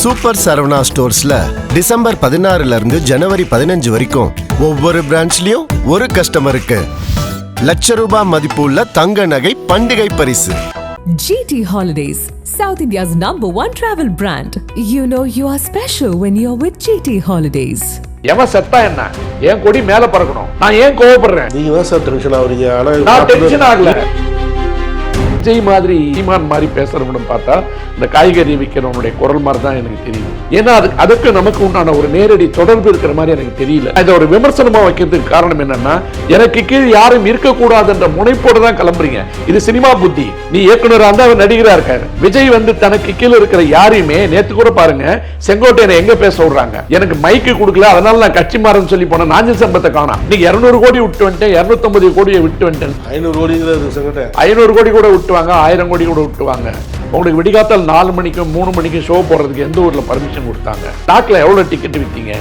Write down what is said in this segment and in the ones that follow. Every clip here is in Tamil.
சூப்பர் சரவணா ஸ்டோர்ஸ்ல டிசம்பர் 16 இருந்து ஜனவரி 15 வரைக்கும் ஒவ்வொரு பிரான்ச்லயும் ஒரு கஸ்டமருக்கு ₹1,00,000 மதிப்புள்ள தங்க நகை பண்டிகை பரிசு. GT Holidays, South India's #1 travel brand. You know you are special when you're with GT Holidays. எவன் செத்தா என்ன, ஏன் கொடி மேல பறக்கணும்? நான் ஏன் கோவப்படுறேன்? நீங்க தான் சார் டென்ஷன் ஆகுறீங்க. ஆனா நான் டென்ஷன் ஆகல. விஜய் மாதிரி ஈமான் மாதிரி பேசுறவனு பார்த்தா இந்த காய்கறி விற்கிறவனுடைய குரல் மாதிரி தான் எனக்கு தெரியும். ஏன்னா அதுக்கு நமக்கு உண்டான ஒரு நேரடி தொடர்பு இருக்கிற மாதிரி எனக்கு தெரியல. இதை ஒரு விமர்சனமா வைக்கிறதுக்கு காரணம் என்னன்னா, எனக்கு கீழ் யாரும் இருக்கக்கூடாது என்ற முனைப்போடு தான் கிளம்புறீங்க. இது சினிமா புத்தி. நீ இயக்குனரா இருந்தா அவர் நடிகரா இருக்காரு. விஜய் தனக்கு கீழே இருக்கிற யாரையுமே, நேத்து கூட பாருங்க செங்கோட்டையனை எங்க பேச விடுறாங்க, எனக்கு மைக்கு கொடுக்கல அதனால நான் கட்சி மாறன்னு சொல்லி போன நாஞ்சல் சம்பத்தை காணோம். நீ 200 கோடி விட்டு வந்துட்டேன், 250 கோடியை விட்டு வந்துட்டேன், 500 கோடி கூட விட்டுவாங்க, 1000 கோடி கூட விட்டுவாங்க. உங்களுக்கு விடிகாத்தால் 4 மணிக்கும் 3 மணிக்கும் ஷோ போடுறதுக்கு எந்த ஊர்ல பர்மிஷன் கொடுத்தாங்க? ஸ்டாக்ல எவ்வளவு டிக்கெட் வித்தீங்க?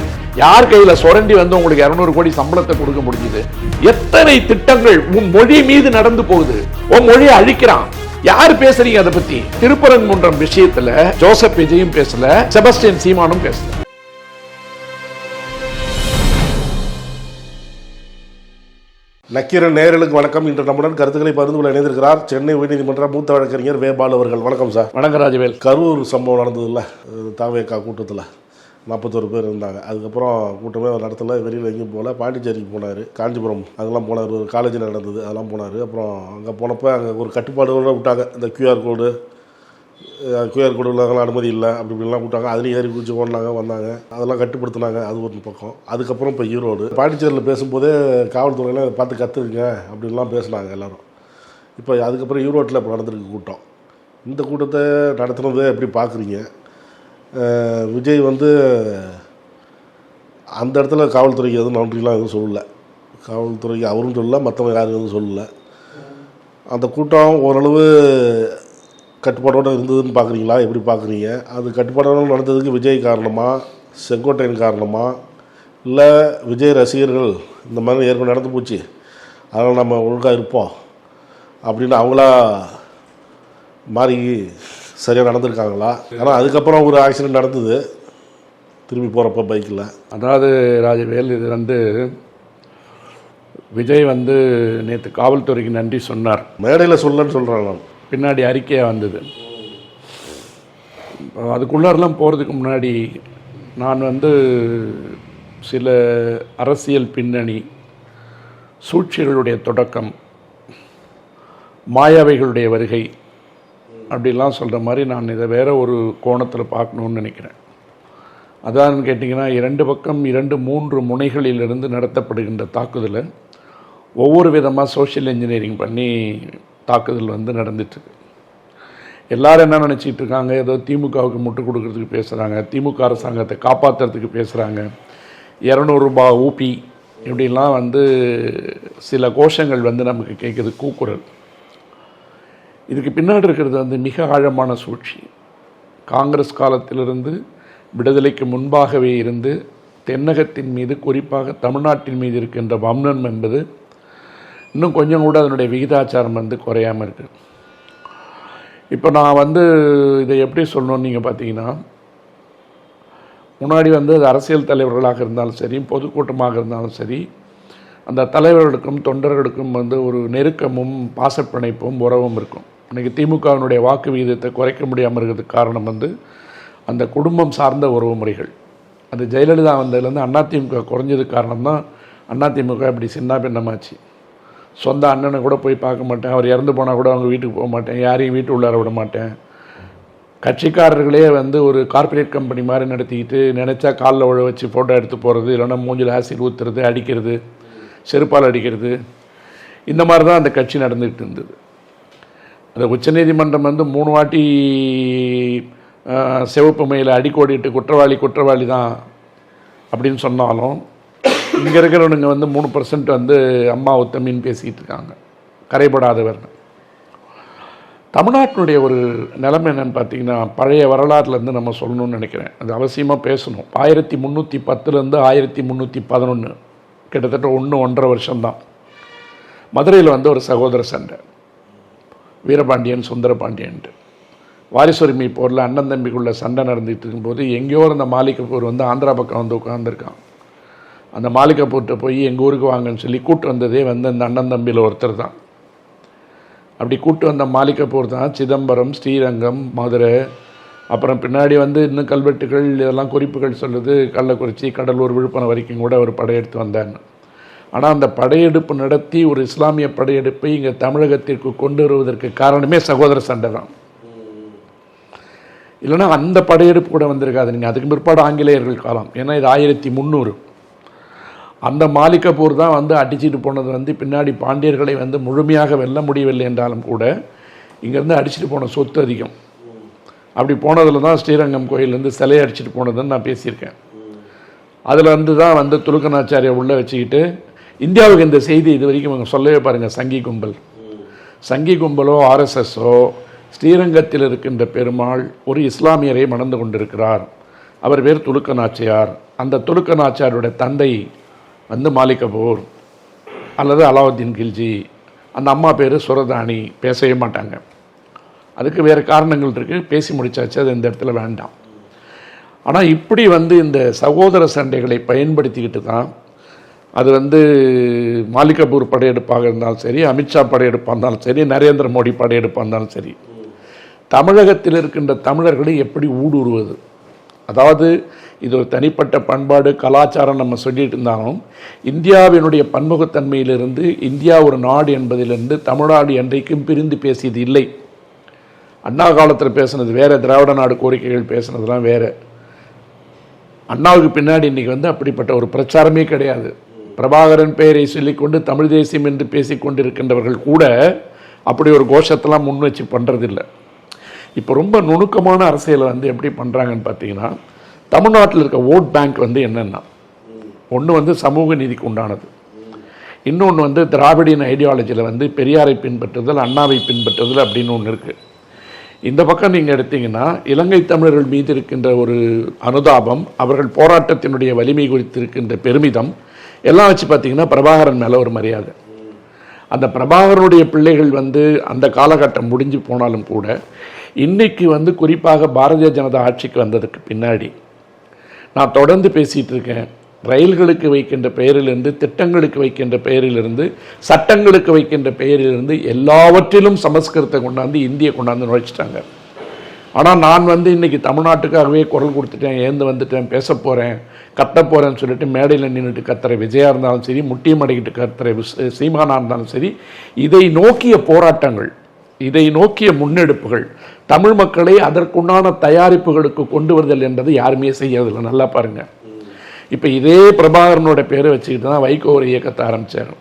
யார் கையில சுரண்டி உங்களுக்கு 200 கோடி சம்பளத்தை கொடுக்க முடிஞ்சது? எத்தனை திட்டங்கள் உன் மொழி மீது நடந்து போகுது. உன் மொழியை அழிக்கிறான். யார் பேசுறீங்க அதை பத்தி? திருப்பரங்குன்றம் விஷயத்துல ஜோசப் விஜயும் பேசல, செபஸ்டியன் சீமானும் பேசல. நக்கீரன் நேயர்களுக்கு வணக்கம். இன்று நம்முடன் கருத்துக்களை பகிர்ந்து கொள்ள இணைந்திருக்கிறார் சென்னை உயர்நீதிமன்ற மூத்த வழக்கறிஞர் வேபால் அவர்கள். வணக்கம் சார். வணக்கம் ராஜவேல். கரூர் சம்பவம் நடந்ததில்ல, தாவேக்கா கூட்டத்தில் 41 பேர் இருந்தாங்க. அதுக்கப்புறம் கூட்டமே நடத்தல, வெளியில் எங்கேயும் போகல. பாண்டிச்சேரிக்கு போனார், காஞ்சிபுரம் அதெல்லாம் போனார், ஒரு காலேஜில் நடந்தது அதெல்லாம் போனார். அப்புறம் அங்கே போனப்போ அங்கே ஒரு கட்டுப்பாடுகளோட விட்டாங்க. இந்த QR கோடு உள்ளவங்களாம் அனுமதி இல்லை அப்படி இப்படிலாம் விட்டாங்க. அதுலேயும் ஏறி குதிச்சு ஓடினாங்க வந்தாங்க, அதெல்லாம் கட்டுப்படுத்தினாங்க. அது ஒரு பக்கம். அதுக்கப்புறம் இப்போ ஈரோடு பாண்டிச்சேரியில் பேசும்போதே காவல்துறையெல்லாம் பார்த்து கற்றுக்குங்க அப்படின்லாம் பேசினாங்க எல்லோரும். இப்போ அதுக்கப்புறம் ஈரோட்டில் இப்போ நடந்திருக்கு கூட்டம். இந்த கூட்டத்தை நடத்துனதை எப்படி பார்க்குறீங்க? விஜய் அந்த இடத்துல காவல்துறைக்கு எதுவும் நன்றிலாம் எதுவும் சொல்லலை. காவல்துறைக்கு அவரும் சொல்லலை, மற்றவங்க யாரும் எதுவும் சொல்லலை. அந்த கூட்டம் ஓரளவு கட்டுப்பாடோடு இருந்ததுன்னு பார்க்குறீங்களா? எப்படி பார்க்குறீங்க? அது கட்டுப்பாடோடு நடந்ததுக்கு விஜய் காரணமா, செங்கோட்டையன் காரணமா, இல்லை விஜய் ரசிகர்கள் இந்த மாதிரி ஏற்கனவே நடந்து போச்சு அதனால் நம்ம ஒழுங்காக இருப்போம் அப்படின்னு அவங்களா மாறி சரியாக நடந்திருக்காங்களா? ஆனால் அதுக்கப்புறம் ஒரு ஆக்சிடென்ட் நடந்தது திரும்பி போகிறப்ப பைக்கில். அதாவது ராஜவேல், இது விஜய் நேற்று காவல்துறைக்கு நன்றி சொன்னார். மேடையில் சொல்லன்னு சொல்கிறேன் நான். பின்னாடி அறிக்கையாக வந்தது. அதுக்குள்ளாரெல்லாம் போகிறதுக்கு முன்னாடி நான் சில அரசியல் பின்னணி, சூழ்ச்சிகளுடைய தொடக்கம், மாயாவைகளுடைய வருகை அப்படிலாம் சொல்கிற மாதிரி நான் இதை வேறு ஒரு கோணத்தில் பார்க்கணுன்னு நினைக்கிறேன். அதான்னு கேட்டிங்கன்னா, 2 பக்கம் 2-3 முனைகளிலிருந்து நடத்தப்படுகின்ற தாக்குதலை ஒவ்வொரு விதமாக சோஷியல் இன்ஜினியரிங் பண்ணி தாக்குதல் நடந்துட்டுருக்கு. எல்லாரும் என்ன நினச்சிட்டு இருக்காங்க, ஏதோ திமுகவுக்கு முட்டுக் கொடுக்கறதுக்கு பேசுகிறாங்க, திமுக அரசாங்கத்தை காப்பாற்றுறதுக்கு பேசுகிறாங்க, 200 ரூபாய் ஊபி இப்படிலாம் சில கோஷங்கள் நமக்கு கேட்குது, கூக்குரல். இதுக்கு பின்னாடி இருக்கிறது மிக ஆழமான சூழ்ச்சி. காங்கிரஸ் காலத்திலிருந்து விடுதலைக்கு முன்பாகவே இருந்து தென்னகத்தின் மீது, குறிப்பாக தமிழ்நாட்டின் மீது இருக்கின்ற வம்னம் என்பது இன்னும் கொஞ்சம் கூட அதனுடைய விகிதாச்சாரம் குறையாமல் இருக்குது. இப்போ நான் இதை எப்படி சொல்லணும்னு நீங்கள் பார்த்தீங்கன்னா, முன்னாடி அது அரசியல் தலைவர்களாக இருந்தாலும் சரி, பொதுக்கூட்டமாக இருந்தாலும் சரி, அந்த தலைவர்களுக்கும் தொண்டர்களுக்கும் ஒரு நெருக்கமும் பாசப்பிணைப்பும் உறவும் இருக்கும். இன்றைக்கி திமுகவினுடைய வாக்கு விகிதத்தை குறைக்க முடியாமல் இருக்கிறதுக்கு காரணம் அந்த குடும்பம் சார்ந்த உறவு முறைகள். அந்த ஜெயலலிதா வந்ததுலேருந்து அதிமுக குறைஞ்சதுக்கு காரணம் தான் அதிமுக இப்படி சின்ன பின்னமாச்சு. சொந்த அண்ணனை கூட போய் பார்க்க மாட்டேன், அவர் இறந்து போனால் கூட அவங்க வீட்டுக்கு போக மாட்டேன், யாரையும் வீட்டு உள்ளார விட மாட்டேன். கட்சிக்காரர்களே ஒரு கார்ப்பரேட் கம்பெனி மாதிரி நடத்திக்கிட்டு நினச்சா காலில் உழ வச்சு ஃபோட்டோ எடுத்து போகிறது, இல்லைன்னா மூஞ்சில் ஆசிட் ஊற்றுறது, அடிக்கிறது, செருப்பால் அடிக்கிறது, இந்த மாதிரி தான் அந்த கட்சி நடந்துகிட்டு இருந்தது. அந்த உச்சநீதிமன்றம் 3 வாட்டி சிவப்பு மையில் அடிக்கோடிட்டு குற்றவாளி தான் அப்படின்னு சொன்னாலும், இங்கே இருக்கிறவனுங்க 3% அம்மா உத்தமின்னு பேசிக்கிட்டு இருக்காங்க, கரைபடாதவர். தமிழ்நாட்டினுடைய ஒரு நிலைமை என்னென்னு பார்த்தீங்கன்னா, பழைய வரலாறுலேருந்து நம்ம சொல்லணும்னு நினைக்கிறேன். அது அவசியமாக பேசணும். 1310 1311 கிட்டத்தட்ட 1-1.5 வருஷம்தான் மதுரையில் ஒரு சகோதர சண்டை, வீரபாண்டியன் சுந்தரபாண்டியன்ட்டு. வாரிசுரிமை போரில் அண்ணன் தம்பிக்குள்ள சண்டை நடந்துகிட்டு இருக்கும்போது எங்கேயோ அந்த மாலிக் கபூர் வந்து ஆந்திரா பக்கம் வந்து உட்காந்துருக்கான். அந்த மாலிக் கபூர்கிட்ட போய் எங்கள் ஊருக்கு வாங்கன்னு சொல்லி கூப்பிட்டு வந்ததே வந்து அந்த அண்ணன் தம்பியில் ஒருத்தர் தான். அப்படி கூப்பிட்டு வந்த மாலிக் கபூர் தான் சிதம்பரம், ஸ்ரீரங்கம், மதுரை, அப்புறம் பின்னாடி வந்து இன்னும் கல்வெட்டுகள் இதெல்லாம் குறிப்புகள் சொல்லுது கள்ளக்குறிச்சி, கடலூர், விழுப்புரம் வரைக்கும் கூட ஒரு படையெடுத்து வந்தாங்க. ஆனால் அந்த படையெடுப்பு நடத்தி ஒரு இஸ்லாமிய படையெடுப்பை இங்கே தமிழகத்திற்கு கொண்டு வருவதற்கு காரணமே சகோதர சண்டை தான். இல்லைன்னா அந்த படையெடுப்பு கூட வந்திருக்காது. நீங்கள் அதுக்கு பிற்பாடு ஆங்கிலேயர்கள் காலம், ஏன்னா இது 1300. அந்த மாலிக் கபூர் தான் வந்து அடிச்சுட்டு போனது வந்து பின்னாடி பாண்டியர்களை வந்து முழுமையாக வெல்ல முடியவில்லை என்றாலும் கூட இங்கேருந்து அடிச்சுட்டு போன சொத்து அதிகம். அப்படி போனதில் தான் ஸ்ரீரங்கம் கோயிலேருந்து சிலையை அடிச்சுட்டு போனதுன்னு நான் பேசியிருக்கேன். அதில் வந்து தான் வந்து துலுக்கநாச்சாரியை உள்ளே வச்சுக்கிட்டு இந்தியாவுக்கு இந்த செய்தி இது வரைக்கும் அவங்க சொல்லவே பாருங்கள். சங்கி கும்பலோ ஆர்எஸ்எஸ்ஸோ ஸ்ரீரங்கத்தில் இருக்கின்ற பெருமாள் ஒரு இஸ்லாமியரை மணந்து கொண்டிருக்கிறார். அவர் பேர் துலுக்கநாச்சியார். அந்த துலுக்கநாச்சியாருடைய தந்தை வந்து மாலிக் கபூர் அல்லது அலாவுத்தீன் கில்ஜி, அந்த அம்மா பேர் சுரதானி. பேசவே மாட்டாங்க. அதுக்கு வேறு காரணங்கள் இருக்குது, பேசி முடிச்சாச்சு, அது இந்த இடத்துல வேண்டாம். ஆனால் இப்படி வந்து இந்த சகோதர சண்டைகளை பயன்படுத்திக்கிட்டு தான் அது வந்து மாலிக் கபூர் படையெடுப்பாக இருந்தாலும் சரி, அமித்ஷா படையெடுப்பாக இருந்தாலும் சரி, நரேந்திர மோடி படையெடுப்பாக இருந்தாலும் சரி, தமிழகத்தில் இருக்கின்ற தமிழர்களை எப்படி ஊடுருவது. அதாவது இது ஒரு தனிப்பட்ட பண்பாடு கலாச்சாரம் நம்ம சொல்லிட்டு இருந்தாலும் இந்தியாவினுடைய பன்முகத்தன்மையிலிருந்து இந்தியா ஒரு நாடு என்பதிலிருந்து தமிழ்நாடு என்றைக்கும் பிரிந்து பேசியது இல்லை. அண்ணா காலத்தில் பேசுனது வேறு, திராவிட நாடு கோரிக்கைகள் பேசுனதுலாம் வேறு. அண்ணாவுக்கு பின்னாடி இன்றைக்கி வந்து அப்படிப்பட்ட ஒரு பிரச்சாரமே கிடையாது. பிரபாகரன் பெயரை சொல்லிக்கொண்டு தமிழ் தேசியம் என்று பேசி கொண்டிருக்கின்றவர்கள் கூட அப்படி ஒரு கோஷத்தெல்லாம் முன் வச்சு பண்ணுறதில்லை. இப்போ ரொம்ப நுணுக்கமான அரசியலை வந்து எப்படி பண்ணுறாங்கன்னு பார்த்தீங்கன்னா, தமிழ்நாட்டில் இருக்க ஓட் பேங்க் வந்து என்னென்னா, ஒன்று வந்து சமூக நீதிக்கு உண்டானது, இன்னொன்று வந்து திராவிடியன் ஐடியாலஜியில் வந்து பெரியாரை பின்பற்றுதல், அண்ணாவை பின்பற்றுதல் அப்படின்னு ஒன்று இருக்குது. இந்த பக்கம் நீங்கள் எடுத்தீங்கன்னா இலங்கை தமிழர்கள் மீது இருக்கின்ற ஒரு அனுதாபம், அவர்கள் போராட்டத்தினுடைய வலிமை குறித்து இருக்கின்ற பெருமிதம் எல்லாம் வச்சு பார்த்தீங்கன்னா பிரபாகரன் மேலே ஒரு மரியாதை. அந்த பிரபாகரனுடைய பிள்ளைகள் வந்து அந்த காலகட்டம் முடிஞ்சு போனாலும் கூட இன்றைக்கி வந்து குறிப்பாக பாரதிய ஜனதா ஆட்சிக்கு வந்ததுக்கு பின்னாடி நான் தொடர்ந்து பேசிகிட்டு இருக்கேன். ரயில்களுக்கு வைக்கின்ற பெயரிலிருந்து, திட்டங்களுக்கு வைக்கின்ற பெயரிலிருந்து, சட்டங்களுக்கு வைக்கின்ற பெயரிலிருந்து எல்லாவற்றிலும் சமஸ்கிருதத்தை கொண்டாந்து இந்தியை கொண்டாந்து நுழைச்சிட்டாங்க. ஆனால் நான் வந்து இன்றைக்கி தமிழ்நாட்டுக்காகவே குரல் கொடுத்துட்டேன், ஏந்து வந்துட்டேன், பேச போகிறேன், கத்த போகிறேன்னு சொல்லிட்டு மேடையில் நின்றுட்டு கத்துற விஜயா இருந்தாலும் சரி, முட்டியம் அடைக்கிட்டு கத்துற சீமானா இருந்தாலும் சரி, இதை நோக்கிய போராட்டங்கள், இதை நோக்கிய முன்னெடுப்புகள், தமிழ் மக்களை அதற்குண்டான தயாரிப்புகளுக்கு கொண்டு வருதல் என்றது யாருமே செய்யறதில்லை. நல்லா பாருங்கள். இப்போ இதே பிரபாகரனோட பேரை வச்சுக்கிட்டு தான் வைகோ ஒரு இயக்கத்தை ஆரம்பித்தார்.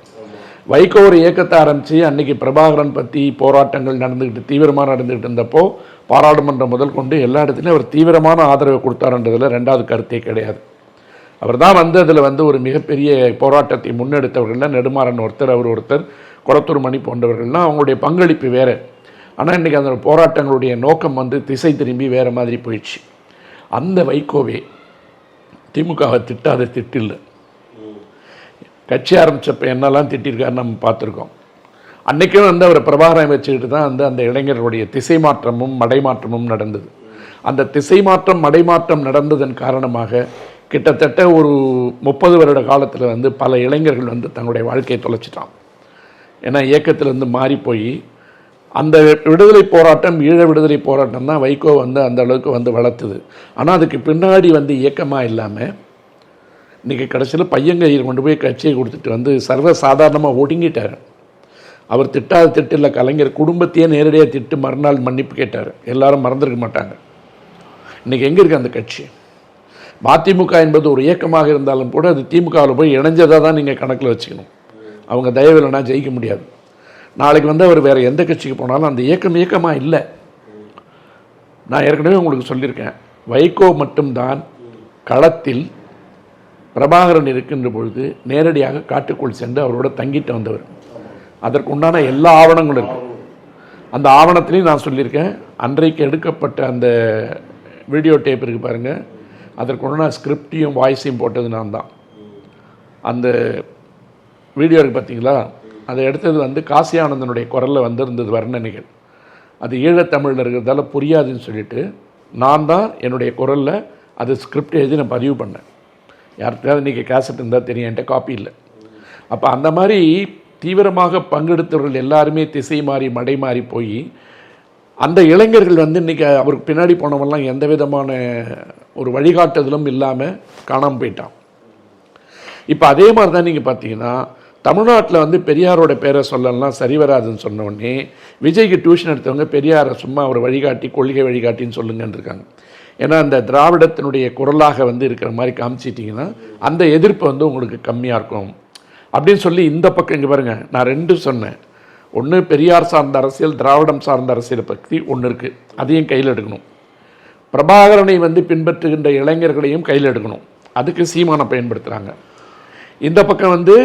வைகோ ஒரு இயக்கத்தை ஆரம்பித்து அன்றைக்கி பிரபாகரன் பற்றி போராட்டங்கள் நடந்துக்கிட்டு தீவிரமாக நடந்துக்கிட்டு இருந்தப்போ பாராளுமன்றம் முதல் கொண்டு எல்லா இடத்துலையும் அவர் தீவிரமான ஆதரவை கொடுத்தாருன்றதில் ரெண்டாவது கருத்தே கிடையாது. அவர் தான் வந்து அதில் வந்து ஒரு மிகப்பெரிய போராட்டத்தை முன்னெடுத்தவர்கள்லாம் நெடுமாறன் ஒருத்தர், அவர் ஒருத்தர், கொளத்தூர் மணி போன்றவர்கள்லாம் அவங்களுடைய பங்களிப்பு வேறு. ஆனால் இன்றைக்கி அந்த போராட்டங்களுடைய நோக்கம் வந்து திசை திரும்பி வேறு மாதிரி போயிடுச்சு. அந்த வைகோவே திமுகவை திட்டாத திட்டில்லை. கட்சி ஆரம்பித்தப்போ என்னெல்லாம் திட்டிருக்காருன்னு நம்ம பார்த்துருக்கோம். அன்றைக்கும் வந்து அவர் பிரபாகரன் வச்சுக்கிட்டு தான் வந்து அந்த இளைஞர்களுடைய திசை மாற்றமும் மடைமாற்றமும் நடந்தது. அந்த திசை மாற்றம் மடைமாற்றம் நடந்ததன் காரணமாக கிட்டத்தட்ட ஒரு 30 வருட காலத்தில் வந்து பல இளைஞர்கள் வந்து தங்களுடைய வாழ்க்கையை தொலைச்சிட்டான். ஏன்னா இயக்கத்திலேருந்து மாறி போய் அந்த விடுதலை போராட்டம், ஈழ விடுதலை போராட்டம் தான் வைகோ வந்து அந்த அளவுக்கு வந்து வளர்த்துது. ஆனால் அதுக்கு பின்னாடி வந்து இயக்கமாக இல்லாமல் இன்றைக்கி கடைசியில் பையங்கையில் கொண்டு போய் கட்சியை கொடுத்துட்டு வந்து சர்வசாதாரணமாக ஒடுங்கிட்டார். அவர் திட்டாத திட்டில் கலைஞர் குடும்பத்தையே நேரடியாக திட்டு மறுநாள் மன்னிப்பு கேட்டார். எல்லாரும் மறந்துருக்க மாட்டாங்க. இன்றைக்கி எங்கே இருக்குது அந்த கட்சி? மதிமுக என்பது ஒரு இயக்கமாக இருந்தாலும் கூட அது திமுகவில் போய் இணைஞ்சதாக தான் நீங்கள் கணக்கில் வச்சுக்கணும். அவங்க தயவு இல்லைனா ஜெயிக்க முடியாது. நாளைக்கு வந்து அவர் வேறு எந்த கட்சிக்கு போனாலும் அந்த இயக்கமாக இல்லை. நான் ஏற்கனவே உங்களுக்கு சொல்லியிருக்கேன், வைகோ மட்டும்தான் களத்தில் பிரபாகரன் இருக்கின்ற பொழுது நேரடியாக காட்டுக்குள் சென்று அவரோட தங்கிட்டு வந்தவர். அதற்குண்டான எல்லா ஆவணங்களும் இருக்குது. அந்த ஆவணத்திலையும் நான் சொல்லியிருக்கேன், அன்றைக்கு எடுக்கப்பட்ட அந்த வீடியோ டேப் இருக்குது பாருங்கள், அதற்குண்டான ஸ்கிரிப்டையும் வாய்ஸையும் போட்டது நான் தான். அந்த வீடியோ இருக்குது பார்த்தீங்களா, அதை எடுத்தது வந்து காசி ஆனந்தனுடைய குரலில் வந்திருந்தது வர்ணனைகள். அது ஈழத்தமிழில் இருக்கிறதால புரியாதுன்னு சொல்லிட்டு நான் தான் என்னுடைய குரலில் அது ஸ்கிரிப்ட் எழுதி நான் பதிவு பண்ணேன். யார்கிட்டயாவது இன்றைக்கி கேசட் இருந்தால் தெரியும், என்கிட்ட காப்பி இல்லை. அப்போ அந்த மாதிரி தீவிரமாக பங்கெடுத்தவர்கள் எல்லாருமே திசை மாறி மடை மாறி போய் அந்த இளைஞர்கள் வந்து இன்றைக்கி அவருக்கு பின்னாடி போனவெல்லாம் எந்த விதமான ஒரு வழிகாட்டுதலும் இல்லாமல் காணாமல் போயிட்டான். இப்போ அதே மாதிரி தான் நீங்கள் பார்த்தீங்கன்னா தமிழ்நாட்டில் வந்து பெரியாரோட பேரை சொல்லலாம் சரி வராதுன்னு சொன்ன உடனே விஜய்க்கு டியூஷன் எடுத்தவங்க பெரியாரை சும்மா ஒரு வழிகாட்டி கொள்கை வழிகாட்டின்னு சொல்லுங்கன்னு இருக்காங்க. ஏன்னா அந்த திராவிடத்தினுடைய குரலாக வந்து இருக்கிற மாதிரி காமிச்சிட்டிங்கன்னா அந்த எதிர்ப்பு வந்து உங்களுக்கு கம்மியாக இருக்கும் அப்படின்னு சொல்லி இந்த பக்கம் இங்கே பாருங்கள், நான் 2 சொன்னேன். ஒன்று பெரியார் சார்ந்த அரசியல், திராவிடம் சார்ந்த அரசியலை பற்றி ஒன்று இருக்குது, அதையும் கையில் எடுக்கணும். பிரபாகரனை வந்து பின்பற்றுகின்ற இளைஞர்களையும் கையில் எடுக்கணும், அதுக்கு சீமானை பயன்படுத்துகிறாங்க. இந்த பக்கம் வந்து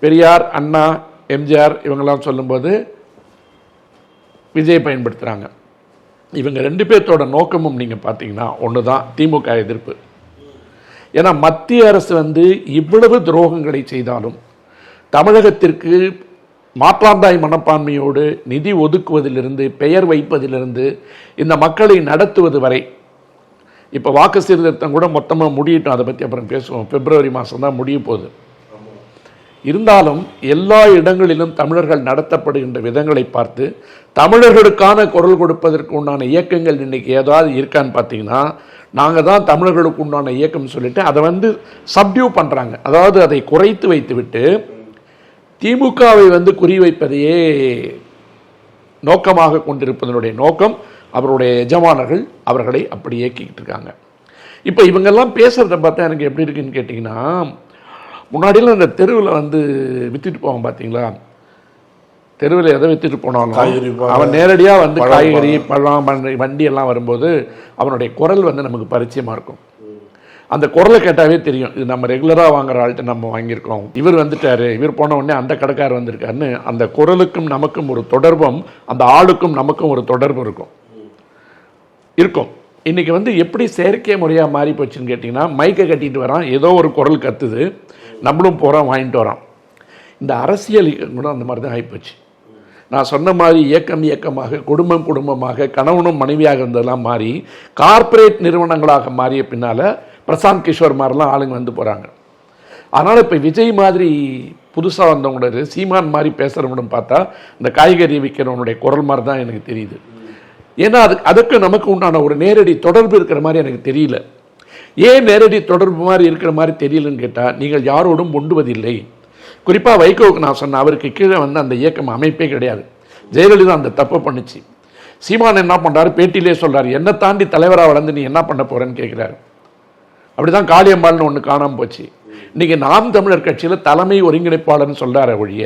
பெரியார், அண்ணா, எம்ஜிஆர் இவங்கெல்லாம் சொல்லும்போது விஜய் பயன்படுத்துகிறாங்க. இவங்க 2 பேர்த்தோட நோக்கமும் நீங்கள் பார்த்தீங்கன்னா ஒன்று தான், திமுக எதிர்ப்பு. ஏன்னா மத்திய அரசு வந்து இவ்வளவு துரோகங்களை செய்தாலும் தமிழகத்திற்கு மாற்றாந்தாய் மனப்பான்மையோடு நிதி ஒதுக்குவதிலிருந்து பெயர் வைப்பதிலிருந்து இந்த மக்களை நடத்துவது வரை, இப்போ வாக்கு சீர்திருத்தம் கூட மொத்தமாக முடியட்டும், அதை பற்றி அப்புறம் பேசுவோம், பிப்ரவரி மாதம் தான் முடிய போகுது. இருந்தாலும் எல்லா இடங்களிலும் தமிழர்கள் நடத்தப்படுகின்ற விதங்களை பார்த்து தமிழர்களுக்கான குரல் கொடுப்பதற்கு உண்டான இயக்கங்கள் இன்றைக்கி ஏதாவது இருக்கான்னு பார்த்தீங்கன்னா நாங்கள் தான் தமிழர்களுக்கு உண்டான இயக்கம் சொல்லிட்டு அதை வந்து சப்டியூ பண்ணுறாங்க. அதாவது அதை குறைத்து வைத்துவிட்டு திமுகவை வந்து குறிவைப்பதையே நோக்கமாக கொண்டிருப்பதனுடைய நோக்கம் அவருடைய எஜமானர்கள் அவர்களை அப்படி இயக்கிக்கிட்டு இருக்காங்க. இப்போ இவங்கெல்லாம் பேசுகிறத பார்த்தா எனக்கு எப்படி இருக்குன்னு கேட்டிங்கன்னா, முன்னாடியெல்லாம் இந்த தெருவில் வந்து விற்றுட்டு போவான் பார்த்தீங்களா, தெருவில் எதை விற்றுட்டு போனாலும் அவன் நேரடியாக வந்து காய்கறி பழம் வண்டி எல்லாம் வரும்போது அவனுடைய குரல் வந்து நமக்கு பரிச்சயமாக இருக்கும். அந்த குரலை கேட்டாவே தெரியும், இது நம்ம ரெகுலராக வாங்குற ஆள்கிட்ட நம்ம வாங்கியிருக்கோம், இவர் வந்துட்டாரு, இவர் போன உடனே அந்த கடைக்காரர் வந்திருக்காருன்னு அந்த குரலுக்கும் நமக்கும் ஒரு தொடர்பும் அந்த ஆளுக்கும் நமக்கும் ஒரு தொடர்பு இருக்கும். இன்றைக்கி வந்து எப்படி செயற்கை முறையாக மாறி போச்சுன்னு கேட்டிங்கன்னா, மைக்கை கட்டிட்டு வரான், ஏதோ ஒரு குரல் கத்துது, நம்மளும் போகிறோம் வாங்கிட்டு வரோம். இந்த அரசியல் கூட அந்த மாதிரி தான் ஆகிப்போச்சு. நான் சொன்ன மாதிரி இயக்கமாக குடும்பம் குடும்பமாக கணவனும் மனைவியாக இருந்ததெல்லாம் மாறி கார்ப்பரேட் நிறுவனங்களாக மாறிய பின்னால் பிரசாந்த் கிஷோர் மாதிரிலாம் ஆளுங்க வந்து போகிறாங்க. அதனால் இப்போ விஜய் மாதிரி புதுசாக வந்தவங்களோட சீமான் மாதிரி பேசுகிறவங்களும் பார்த்தா இந்த காய்கறி விற்கிறவனுடைய குரல் மாதிரி தான் எனக்கு தெரியுது. ஏன்னா அதுக்கு நமக்கு உண்டான ஒரு நேரடி தொடர்பு இருக்கிற மாதிரி எனக்கு தெரியல. ஏன் நேரடி தொடர்பு மாதிரி இருக்கிற மாதிரி தெரியலன்னு கேட்டால், நீங்கள் யாரோடும் ஒண்டுவதில்லை. குறிப்பாக வைகோவுக்கு நான் சொன்னேன், அவருக்கு கீழே வந்து அந்த இயக்கம் அமைப்பே கிடையாது. ஜெயலலிதா அந்த தப்பை பண்ணிச்சு. சீமான் என்ன பண்ணுறாரு, பேட்டியிலே சொல்கிறார், என்னை தாண்டி தலைவராக வளர்ந்து நீ என்ன பண்ண போகிறேன்னு கேட்குறாரு. அப்படி தான் காளியம்மாள்னு ஒன்று காணாமல் போச்சு. இன்றைக்கி நாம் தமிழர் கட்சியில் தலைமை ஒருங்கிணைப்பாளர்னு சொல்கிறார ஒழிய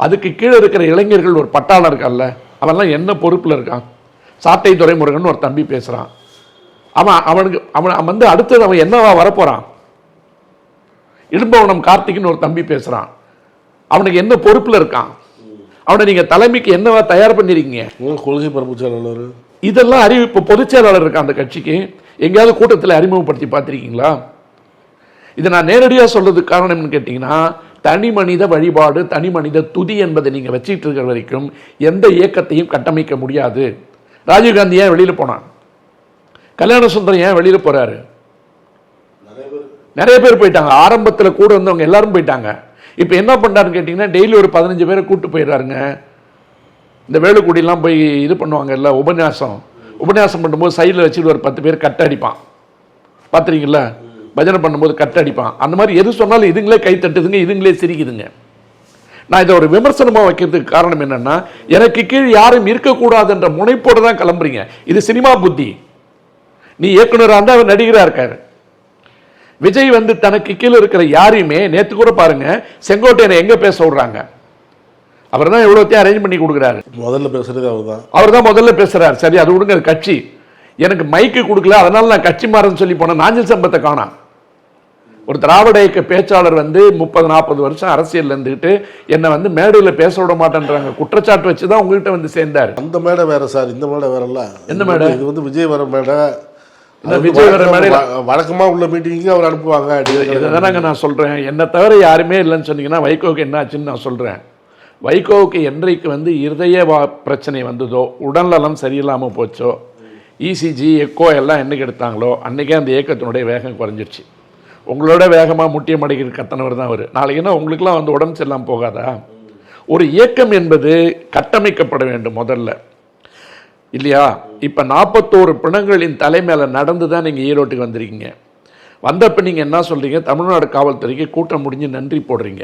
அதுக்கு கீழே இருக்கிற இளைஞர்கள் ஒரு பட்டாளம் இருக்கான்ல, அவன்லாம் என்ன பொறுப்பில் இருக்கான். சாட்டை துரைமுருகன் ஒரு தம்பி பேசுகிறான், அவன் வந்து அடுத்தது அவன் என்னவா வரப்போகிறான். இடும்பவனம் கார்த்திக்னு ஒரு தம்பி பேசுகிறான், அவனுக்கு என்ன பொறுப்பில் இருக்கான். அவனை நீங்கள் தலைமைக்கு என்னவா தயார் பண்ணிருக்கீங்க. கொள்கை பரப்பு செயலாளர் இதெல்லாம் அறிவிப்பு பொதுச் செயலாளர் இருக்கான் அந்த கட்சிக்கு. எங்கேயாவது கூட்டத்தில் அறிமுகப்படுத்தி பார்த்துருக்கீங்களா? இதை நான் நேரடியாக சொல்றதுக்கு காரணம் என்னன்னு கேட்டிங்கன்னா, தனி மனித வழிபாடு, தனி மனித துதி என்பதை நீங்கள் வச்சுக்கிட்டு இருக்கிற வரைக்கும் எந்த இயக்கத்தையும் கட்டமைக்க முடியாது. ராஜீவ்காந்தி ஏன் வெளியில் போனான்? கல்யாண சுந்தரம் ஏன் வெளியில் போறாரு? நிறைய பேர் போயிட்டாங்க. ஆரம்பத்தில் கூட வந்தவங்க எல்லாரும் போயிட்டாங்க. இப்போ என்ன பண்ணுறாருன்னு கேட்டிங்கன்னா, டெய்லி ஒரு 15 பேரை கூப்பிட்டு போயிடுறாருங்க. இந்த வேலுக்குடியெல்லாம் போய் இது பண்ணுவாங்க இல்லை, உபன்யாசம் பண்ணும்போது சைடில் வச்சுட்டு ஒரு 10 பேர் கட்ட அடிப்பான் பார்த்துறீங்களா? பஜனை பண்ணும்போது கட்ட அடிப்பான். அந்த மாதிரி எது சொன்னாலும் இதுங்களே கை தட்டுதுங்க, இதுங்களே சிரிக்குதுங்க. நான் இதை ஒரு விமர்சனமாக வைக்கிறதுக்கு காரணம் என்னன்னா, எனக்கு கீழ் யாரும் இருக்கக்கூடாது என்ற முனைப்போடு தான் கிளம்புறீங்க. இது சினிமா புத்தி. நீ இயக்குனராக இருந்தால் அவர் நடிகராக இருக்காரு. விஜய் வந்து தனக்கு கீழே இருக்கிற யாரையுமே, நேற்று கூட பாருங்க செங்கோட்டையனை எங்க பேச விடுறாங்க, அவர் தான் எவ்வளோத்தையும் அரேஞ்ச் பண்ணி கொடுக்குறாரு. முதல்ல பேசுறது அவர் தான் முதல்ல பேசுறாரு. சரி, அது விடுங்க, கட்சி எனக்கு மைக்கு கொடுக்கல அதனால நான் கட்சி மாறன்னு சொல்லி போன நாஞ்சில் சம்பத்தை காணா. ஒரு திராவிட இயக்க பேச்சாளர் வந்து 30-40 வருஷம் அரசியல் இருந்துகிட்டு என்னை வந்து மேடையில் பேச விட மாட்டேன்றாங்க குற்றச்சாட்டு வச்சு தான் உங்ககிட்ட வந்து சேர்ந்தார். அந்த மேடை வேற சார், இந்த மேடை வேறல்ல. எந்த மேடை? இது வந்து விஜய் வர மேடை. விஜய் வர மேடை வழக்கமா உள்ள மீட்டிங்கு அவர் அனுப்புவாங்க. இதைதானாங்க நான் சொல்றேன். என்னை தவிர யாருமே இல்லைன்னு சொன்னீங்கன்னா வைகோக்கு என்ன ஆச்சுன்னு நான் சொல்றேன். வைகோவுக்கு என்றைக்கு வந்து இருதய பிரச்சனை வந்ததோ, உடல்நலம் சரியில்லாமல் போச்சோ, இசிஜி எக்கோ எல்லாம் என்னைக்கு எடுத்தாங்களோ அன்றைக்கே அந்த இயக்கத்தினுடைய வேகம் குறைஞ்சிருச்சு. உங்களோட வேகமாக முட்டியம் அடைக்கிற கத்தனவர் தான் அவர். நாளைக்குன்னா உங்களுக்குலாம் வந்து உடம்பு சரியில்லாமல் போகாதா? ஒரு இயக்கம் என்பது கட்டமைக்கப்பட வேண்டும் முதல்ல, இல்லையா? இப்போ 41 பிணங்களின் தலை மேலே நடந்து தான் நீங்கள் ஈரோட்டுக்கு வந்திருக்கீங்க. வந்தப்போ நீங்கள் என்ன சொல்கிறீங்க? தமிழ்நாடு காவல்துறைக்கு கூட்டம் முடிஞ்சு நன்றி போடுறீங்க.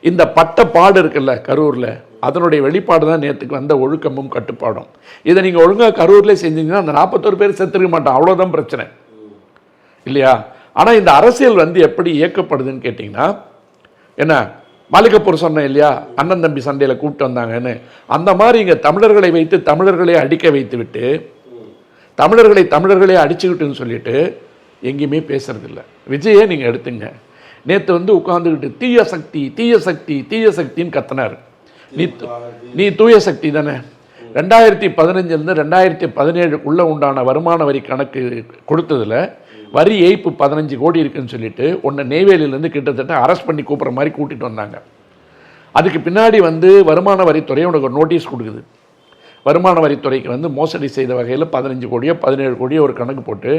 இந்த பட்ட பாடு இருக்குல்ல கரூரில், அதனுடைய வெளிப்பாடு தான் நேற்றுக்கு வந்த ஒழுக்கமும் கட்டுப்பாடும். இதை நீங்கள் ஒழுங்காக கரூரில் செஞ்சீங்கன்னா அந்த 41 பேர் செத்துருக்க மாட்டோம், அவ்வளோதான் பிரச்சனை, இல்லையா? ஆனால் இந்த அரசியல் வந்து எப்படி இயக்கப்படுதுன்னு கேட்டிங்கன்னா, என்ன மாளிகப்பூர் சொன்னேன் இல்லையா, அண்ணன் தம்பி சண்டையில் கூப்பிட்டு வந்தாங்கன்னு, அந்த மாதிரி இங்கே தமிழர்களை வைத்து தமிழர்களை அடிக்க வைத்து விட்டு தமிழர்களை அடிச்சுக்கிட்டுன்னு சொல்லிட்டு எங்கேயுமே பேசுறதில்ல. விஜயை நீங்கள் எடுத்துங்க, நேற்று வந்து உட்காந்துக்கிட்டு தீய சக்தி தீய சக்தி தீய சக்தின்னு கத்தினார். நீ தூய சக்தி தானே? 2015 2017 உண்டான வருமான வரி கணக்கு கொடுத்ததில் வரி ஏய்ப்பு 15 கோடி இருக்குன்னு சொல்லிட்டு உன்னை நெய்வேலியிலேருந்து கிட்டத்தட்ட அரெஸ்ட் பண்ணி கூப்பிட்ற மாதிரி கூட்டிகிட்டு வந்தாங்க. அதுக்கு பின்னாடி வந்து வருமான வரித்துறை உனக்கு நோட்டீஸ் கொடுக்குது. வருமான வரித்துறைக்கு வந்து மோசடி செய்த வகையில் 15 கோடியோ 17 கோடியோ ஒரு கணக்கு போட்டு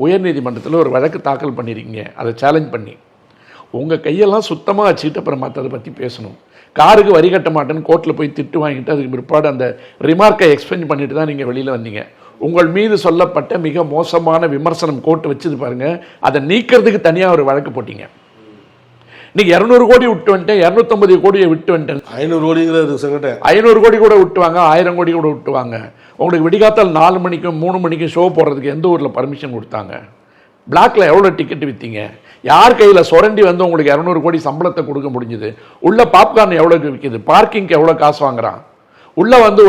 உயர்நீதிமன்றத்தில் ஒரு வழக்கு தாக்கல் பண்ணியிருக்கீங்க. அதை சேலஞ்ச் பண்ணி உங்கள் கையெல்லாம் சுத்தமாக வச்சுக்கிட்டு அப்புறம் மற்றதை பற்றி பேசணும். காருக்கு வரி கட்ட மாட்டேன்னு கோர்ட்டில் போய் திட்டு வாங்கிட்டு அதுக்கு பிற்பாடு அந்த ரிமார்க்கை எக்ஸ்பென்ட் பண்ணிட்டு தான் நீங்கள் வெளியில் வந்தீங்க. உங்கள் மீது சொல்லப்பட்ட மிக மோசமான விமர்சனம் கோர்ட்டு வச்சது பாருங்கள், அதை நீக்கிறதுக்கு தனியாக ஒரு வழக்கு போட்டீங்க. இன்னைக்கு 200 கோடி விட்டு வந்துட்டேன், 250 கோடியை விட்டு வந்துட்டேன், 500 கோடி கூட விட்டுவாங்க, 1000 கோடி கூட விட்டுவாங்க. உங்களுக்கு விடிகாத்தால் 4 மணிக்கும் 3 மணிக்கும் ஷோ போடுறதுக்கு எந்த ஊரில் பர்மிஷன் கொடுத்தாங்க? பிளாக்ல எவ்வளோ டிக்கெட் விற்றீங்க? யார் கையில் சுரண்டி வந்து உங்களுக்கு 200 கோடி சம்பளத்தை கொடுக்க முடிஞ்சுது? உள்ள பாப்கார்ன் எவ்வளோக்கு விற்கிது? பார்க்கிங்க்கு எவ்வளோ காசு வாங்குறான்? உள்ள வந்து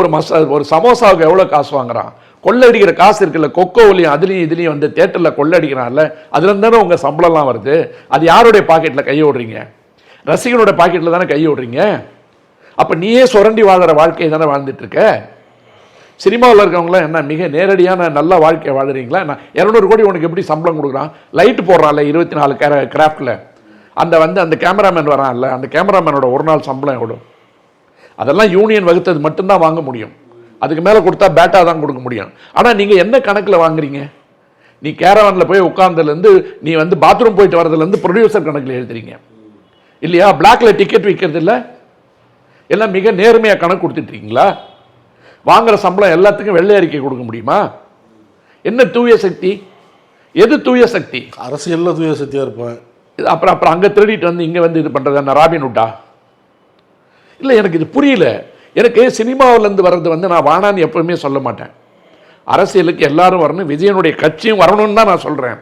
ஒரு சமோசாவுக்கு எவ்வளோ காசு வாங்குறான்? கொள்ளடிக்கிற காசு இருக்குல்ல, கொக்கோவிலையும் அதுலேயும் இதுலேயும் வந்து தேட்டரில் கொள்ளடிக்கிறான்ல, அதுலேருந்து தானே உங்கள் சம்பளம்லாம் வருது. அது யாருடைய பாக்கெட்டில் கையை விடுறீங்க? ரசிகனோட பாக்கெட்டில் தானே கையை விடுறீங்க. அப்போ நீயே சுரண்டி வாழ்கிற வாழ்க்கையை தானே வாழ்ந்துட்டு இருக்க. சினிமாவில் இருக்கவங்களாம் என்ன மிக நேரடியான நல்ல வாழ்க்கையை வாழ்கிறீங்களா? நான் 200 கோடி உனக்கு எப்படி சம்பளம் கொடுக்குறான்? லைட்டு போடுறான்ல 24 கிராஃப்டில், அந்த கேமராமேன் வரான்ல, அந்த கேமராமேனோட ஒரு நாள் சம்பளம் எவ்வளோ? அதெல்லாம் யூனியன் வகுத்தது மட்டும்தான் வாங்க முடியும். அதுக்கு மேலே கொடுத்தா பேட்டா தான் கொடுக்க முடியும். ஆனால் நீங்கள் என்ன கணக்கில் வாங்குறீங்க? நீ கேரவானில் போய் உட்கார்ந்துலேருந்து நீ வந்து பாத்ரூம் போயிட்டு வரதுலேருந்து ப்ரொடியூசர் கணக்கில் எழுதுறீங்க இல்லையா? பிளாக்ல டிக்கெட் விற்கிறது இல்லை, எல்லாம் மிக நேர்மையாக கணக்கு கொடுத்துட்ருக்கீங்களா? வாங்குற சம்பளம் எல்லாத்துக்கும் வெள்ளை அறிக்கை கொடுக்க முடியுமா? என்ன தூய சக்தி? எது தூய சக்தி? அரசியலில் தூய சக்தியாக இருப்பேன். அப்புறம் அங்கே திருடிட்டு வந்து இங்கே வந்து இது பண்ணுறது என்ன ராபின்ஹுட்டா? இல்லை, எனக்கு இது புரியல. எனக்கு சினிமாவிலேருந்து வர்றது வந்து நான் வானான்னு எப்பவுமே சொல்ல மாட்டேன். அரசியலுக்கு எல்லாரும் வரணும், விஜயனுடைய கட்சியும் வரணும்னு தான் நான் சொல்கிறேன்.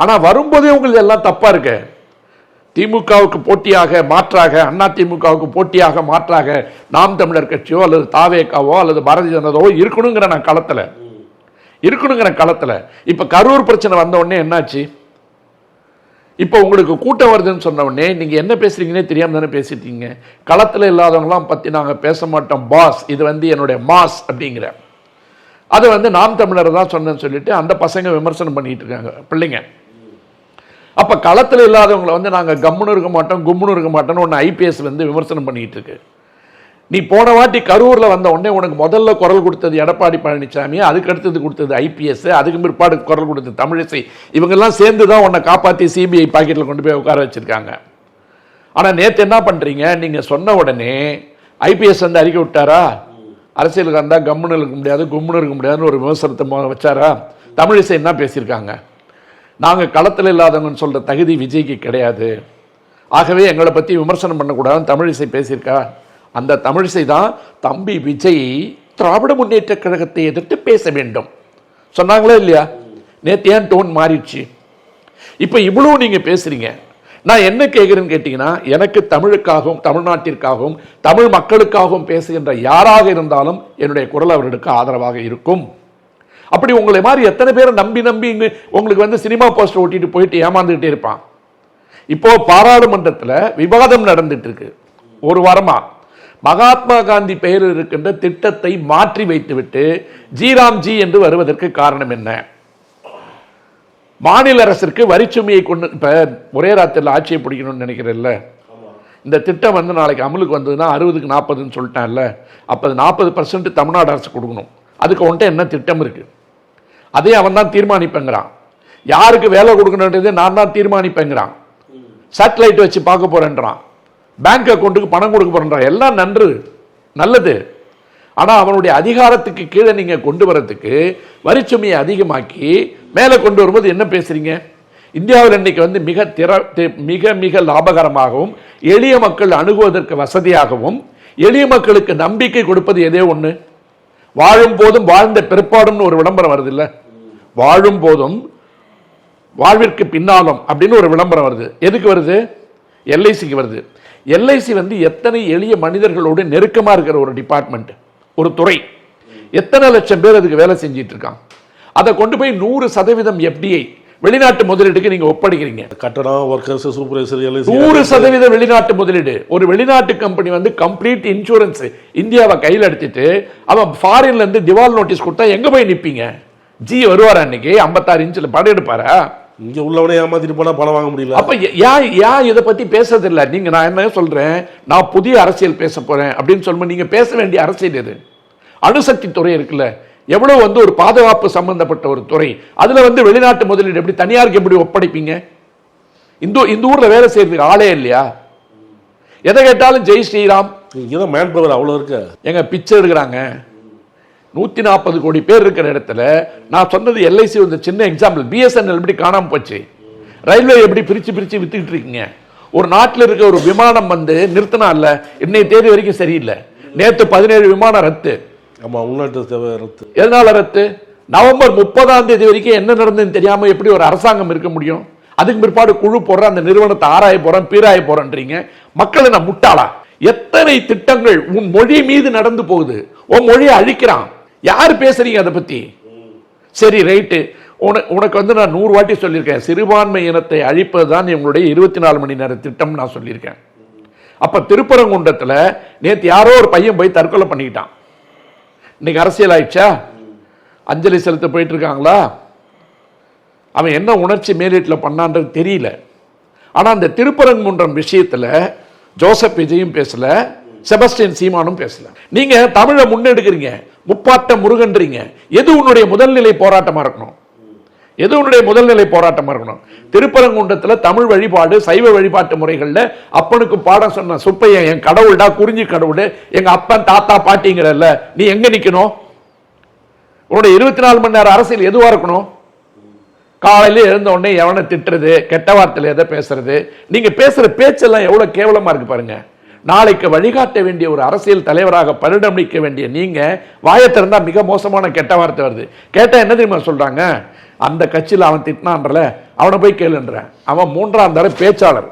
ஆனால் வரும்போதே உங்களுக்கு எல்லாம் தப்பாக இருக்கு. திமுகவுக்கு போட்டியாக மாற்றாக, அண்ணா திமுகவுக்கு போட்டியாக மாற்றாக நாம் தமிழர் கட்சியோ அல்லது தாவேக்காவோ அல்லது பாரதிய ஜனதாவோ இருக்கணுங்கிற நான் களத்தில். இப்போ கரூர் பிரச்சனை வந்த உடனே என்னாச்சு? இப்போ உங்களுக்கு கூட்டம் வருதுன்னு சொன்ன உடனே நீங்கள் என்ன பேசுறீங்கன்னே தெரியாமல் தானே பேசிட்டீங்க. களத்தில் இல்லாதவங்களாம் பற்றி நாங்கள் பேச மாட்டோம் பாஸ், இது வந்து என்னுடைய மாஸ் அப்படிங்கிற அதை வந்து நாம் தமிழர் தான் சொன்னேன்னு சொல்லிட்டு அந்த பசங்க விமர்சனம் பண்ணிட்டு இருக்காங்க பிள்ளைங்க. அப்போ களத்தில் இல்லாதவங்களை வந்து நாங்கள் கம்முன்னு இருக்க மாட்டோம் கும்முன்னு இருக்க மாட்டோம்னு ஒன்று ஐபிஎஸ் வந்து விமர்சனம் பண்ணிட்டு இருக்கு. நீ போன வாட்டி கரூரில் வந்த உடனே உனக்கு முதல்ல குரல் கொடுத்தது எடப்பாடி பழனிசாமி, அதுக்கு அடுத்தது கொடுத்தது ஐபிஎஸ், அதுக்கு பிற்பாடு குரல் கொடுத்தது தமிழிசை. இவங்கெல்லாம் சேர்ந்து தான் உன்னை காப்பாற்றி சிபிஐ பாக்கெட்டில் கொண்டு போய் உட்கார வச்சிருக்காங்க. ஆனால் நேற்று என்ன பண்ணுறீங்க? நீங்கள் சொன்ன உடனே ஐபிஎஸ் வந்து அறிக்கை விட்டாரா? அரசியலுக்கு இருந்தால் கம்முன்னு இருக்க முடியாது கும்முன்னு இருக்க முடியாதுன்னு ஒரு விமர்சனத்தை வச்சாரா? தமிழிசை என்ன பேசியிருக்காங்க? நாங்கள் களத்தில் இல்லாதவங்கன்னு சொல்கிற தகுதி விஜய்க்கு கிடையாது, ஆகவே எங்களை பற்றி விமர்சனம் பண்ணக்கூடாதுன்னு தமிழிசை பேசியிருக்கா? அந்த தமிழிசை தான் தம்பி விஜய் திராவிட முன்னேற்ற கழகத்தை எதிர்த்து பேச வேண்டும் சொன்னாங்களா இல்லையா? நேற்று ஏன் டோன் மாறிடுச்சு? இப்போ இவ்வளோ நீங்கள் பேசுகிறீங்க. நான் என்ன கேட்குறேன்னு கேட்டிங்கன்னா, எனக்கு தமிழுக்காகவும் தமிழ்நாட்டிற்காகவும் தமிழ் மக்களுக்காகவும் பேசுகின்ற யாராக இருந்தாலும் என்னுடைய குரல் அவர்களுக்கு ஆதரவாக இருக்கும். அப்படி உங்களை மாதிரி எத்தனை பேரை நம்பி இங்கே உங்களுக்கு வந்து சினிமா போஸ்டர் ஓட்டிட்டு போயிட்டு ஏமாந்துகிட்டே இருப்பான். இப்போ பாராளுமன்றத்தில் விவாதம் நடந்துட்டு இருக்கு ஒரு வாரமா. மகாத்மா காந்தி பெயரில் இருக்கின்ற திட்டத்தை மாற்றி வைத்துவிட்டு ஜி என்று வருவதற்கு காரணம் என்ன? மாநில அரசிற்கு வரிச்சுமையை கொண்டு, இப்ப ஒரே ராத்திரில் ஆட்சியை பிடிக்கணும்னு நினைக்கிறேன்ல, இந்த திட்டம் வந்து நாளைக்கு அமலுக்கு வந்ததுன்னா 60க்கு 40ன்னு சொல்லிட்டான்ல, அப்போ 40% தமிழ்நாடு அரசு கொடுக்கணும். அதுக்கு ஒன்ட்ட என்ன திட்டம் இருக்குது, அதே அவன் தான் தீர்மானிப்பேங்கிறான். யாருக்கு வேலை கொடுக்கணுன்றது நான் தான் தீர்மானிப்பேங்கிறான். சேட்டலைட் வச்சு பார்க்க போறேன்றான், பேங்க் அக்கௌண்ட்டுக்கு பணம் கொடுக்க போறேன்றான். எல்லாம் நல்லது. ஆனால் அவனுடைய அதிகாரத்துக்கு கீழே நீங்கள் கொண்டு வரதுக்கு வரிச்சுமையை அதிகமாக்கி மேலே கொண்டு வரும்போது என்ன பேசுறீங்க? இந்தியாவில் இன்னைக்கு வந்து மிக மிக லாபகரமாகவும் எளிய மக்கள் அணுகுவதற்கு வசதியாகவும் எளிய மக்களுக்கு நம்பிக்கை கொடுப்பது எதே ஒன்று, வாழும் போதும் வாழ்ந்த பிற்பாடும்னு ஒரு விளம்பரம் வருது இல்லை, வாழும் போதும் வாழ்விற்கு பின்னாலும் அப்படின்னு ஒரு விளம்பரம் வருது. எதுக்கு வருது? எல்ஐசிக்கு வருது. எல்ஐசி வந்து எத்தனை எளிய மனிதர்களோடு நெருக்கமாக இருக்கிற ஒரு டிபார்ட்மெண்ட், ஒரு துறை. எத்தனை லட்சம் பேர் அதுக்கு வேலை செஞ்சிட்டு இருக்கான். அதை கொண்டு போய் 100% FDI வெளிநாட்டு முதலீட்டுக்கு நீங்க ஒப்படைக்கிறீங்க. கட்டணம், ஒர்க்கர்ஸ், சூப்பர்வைசர், 100% வெளிநாட்டு முதலீடு. ஒரு வெளிநாட்டு கம்பெனி வந்து கம்ப்ளீட் இன்சூரன்ஸ் இந்தியாவை கையில் எடுத்துட்டு அவன் ஃபாரின்ல இருந்து திவால் நோட்டீஸ் கொடுத்தா எங்க போய் நிப்பீங்க? ஜி வருவாரா அன்னைக்கு 56 இன்ச்சில் படம் எடுப்பாரா? இங்க உள்ளவனே ஏமாத்திட்டு போனா பணம் வாங்க முடியல. அப்ப ஏன் இதை பத்தி பேசுறது இல்ல? நீங்க நான் என்ன சொல்றேன், நான் புதிய அரசியல் பேச போறேன் அப்படின்னு சொல்லும்போது நீங்க பேச வேண்டிய அரசியல் எது? அணுசக்தி துறை இருக்குல்ல, எவ்வளவு வந்து ஒரு பாதுகாப்பு சம்பந்தப்பட்ட ஒரு துறை, அதுல வந்து வெளிநாட்டு முதலீடு எப்படி தனியாருக்கு எப்படி ஒப்படைப்பீங்க? இந்த ஊர்ல வேலை செய்யறதுக்கு ஆளே இல்லையா? எதை கேட்டாலும் ஜெய் ஸ்ரீராம். இங்கதான் மேன் பவர் அவ்வளவு இருக்கு. எங்க பிச்சை எடுக்கிறாங்க. 140 கோடி பேர் இருக்கிற இடத்துல நான் சொன்னது எல்ஐசி வந்து சின்ன எக்ஸாம்பிள். பிஎஸ்என்எல் எப்படி காணாம போச்சு, ரயில்வே எப்படி பிரிச்சு வித்துக்கிட்டு இருக்கீங்க. ஒரு நாட்டில் இருக்க ஒரு விமானம் வந்து நிறுத்தினா இல்ல, இன்னைக்கு தேதி வரைக்கும் சரியில்லை. நேற்று 17 விமானம் ரத்து. ஆமா, உள்நாட்டு ரத்து. எதனால ரத்து? நவம்பர் 30ஆம் தேதி வரைக்கும் என்ன நடந்ததுன்னு தெரியாம எப்படி ஒரு அரசாங்கம் இருக்க முடியும்? அதுக்கு பிற்பாடு குழு போடுற, அந்த நிறுவனத்தை ஆராய போறோம், பீராய போறோன்றீங்க. மக்களை நான் முட்டாளா? எத்தனை திட்டங்கள் உன் மொழி மீது நடந்து போகுது, உன் மொழியை அழிக்கிறான். யார் பேசுறீங்க அதை பத்தி? சரி ரைட்டு, உனக்கு வந்து நான் 100 வாட்டி சொல்லியிருக்கேன், சிறுபான்மை இனத்தை அழிப்பது தான் எங்களுடைய 24 மணி நேர திட்டம் நான் சொல்லியிருக்கேன். அப்ப திருப்பரங்குன்றத்தில் நேற்று யாரோ ஒரு பையன் போய் தற்கொலை பண்ணிக்கிட்டான். இன்னைக்கு அரசியல் ஆயிடுச்சா? அஞ்சலி செலுத்த போயிட்டு இருக்காங்களா? அவன் என்ன உணர்ச்சி மேலீட்டில் பண்ணான்றது தெரியல. ஆனா அந்த திருப்பரங்குன்றம் விஷயத்துல ஜோசப் விஜயும் பேசல, செபஸ்டியன் சீமானும் பேசல. நீங்க தமிழை முன்னெடுக்கிறீங்க, முப்பாட்ட முருகன்றீங்க. எது உன்னுடைய முதல்நிலை போராட்டமா இருக்கணும்? எது உன்னுடைய முதல்நிலை போராட்டமா இருக்கணும்? திருப்பரங்குன்றத்துல தமிழ் வழிபாடு, சைவ வழிபாட்டு முறைகள்ல அப்பனுக்கு பாடம் சொன்ன சுப்பையன் என் கடவுள்டா, குறிஞ்சி கடவுள், எங்க அப்பன் தாத்தா பாட்டிங்கிறல்ல, நீ எங்க நிக்கணும்? உன்னுடைய 24 மணி நேர அரசியல் எதுவா இருக்கணும்? காலையில எழுந்த உடனே எவனை திட்டுறது, கெட்ட வார்த்தையில எதை பேசுறது, நீங்க பேசுற பேச்செல்லாம் எவ்வளவு கேவலமா இருக்கு பாருங்க. நாளைக்கு வழிகாட்ட வேண்டிய ஒரு அரசியல் தலைவராக பரிணமிக்க வேண்டிய நீங்க வாயை திறந்தா மிக மோசமான கெட்ட வார்த்தை வருது. கேட்டா என்ன தெரியுமா சொல்றாங்க? அந்த கட்சியில் அவன் திட்டினான்றல, அவனை போய் கேளுன்ற. அவன் 3ஆம் தர பேச்சாளர்.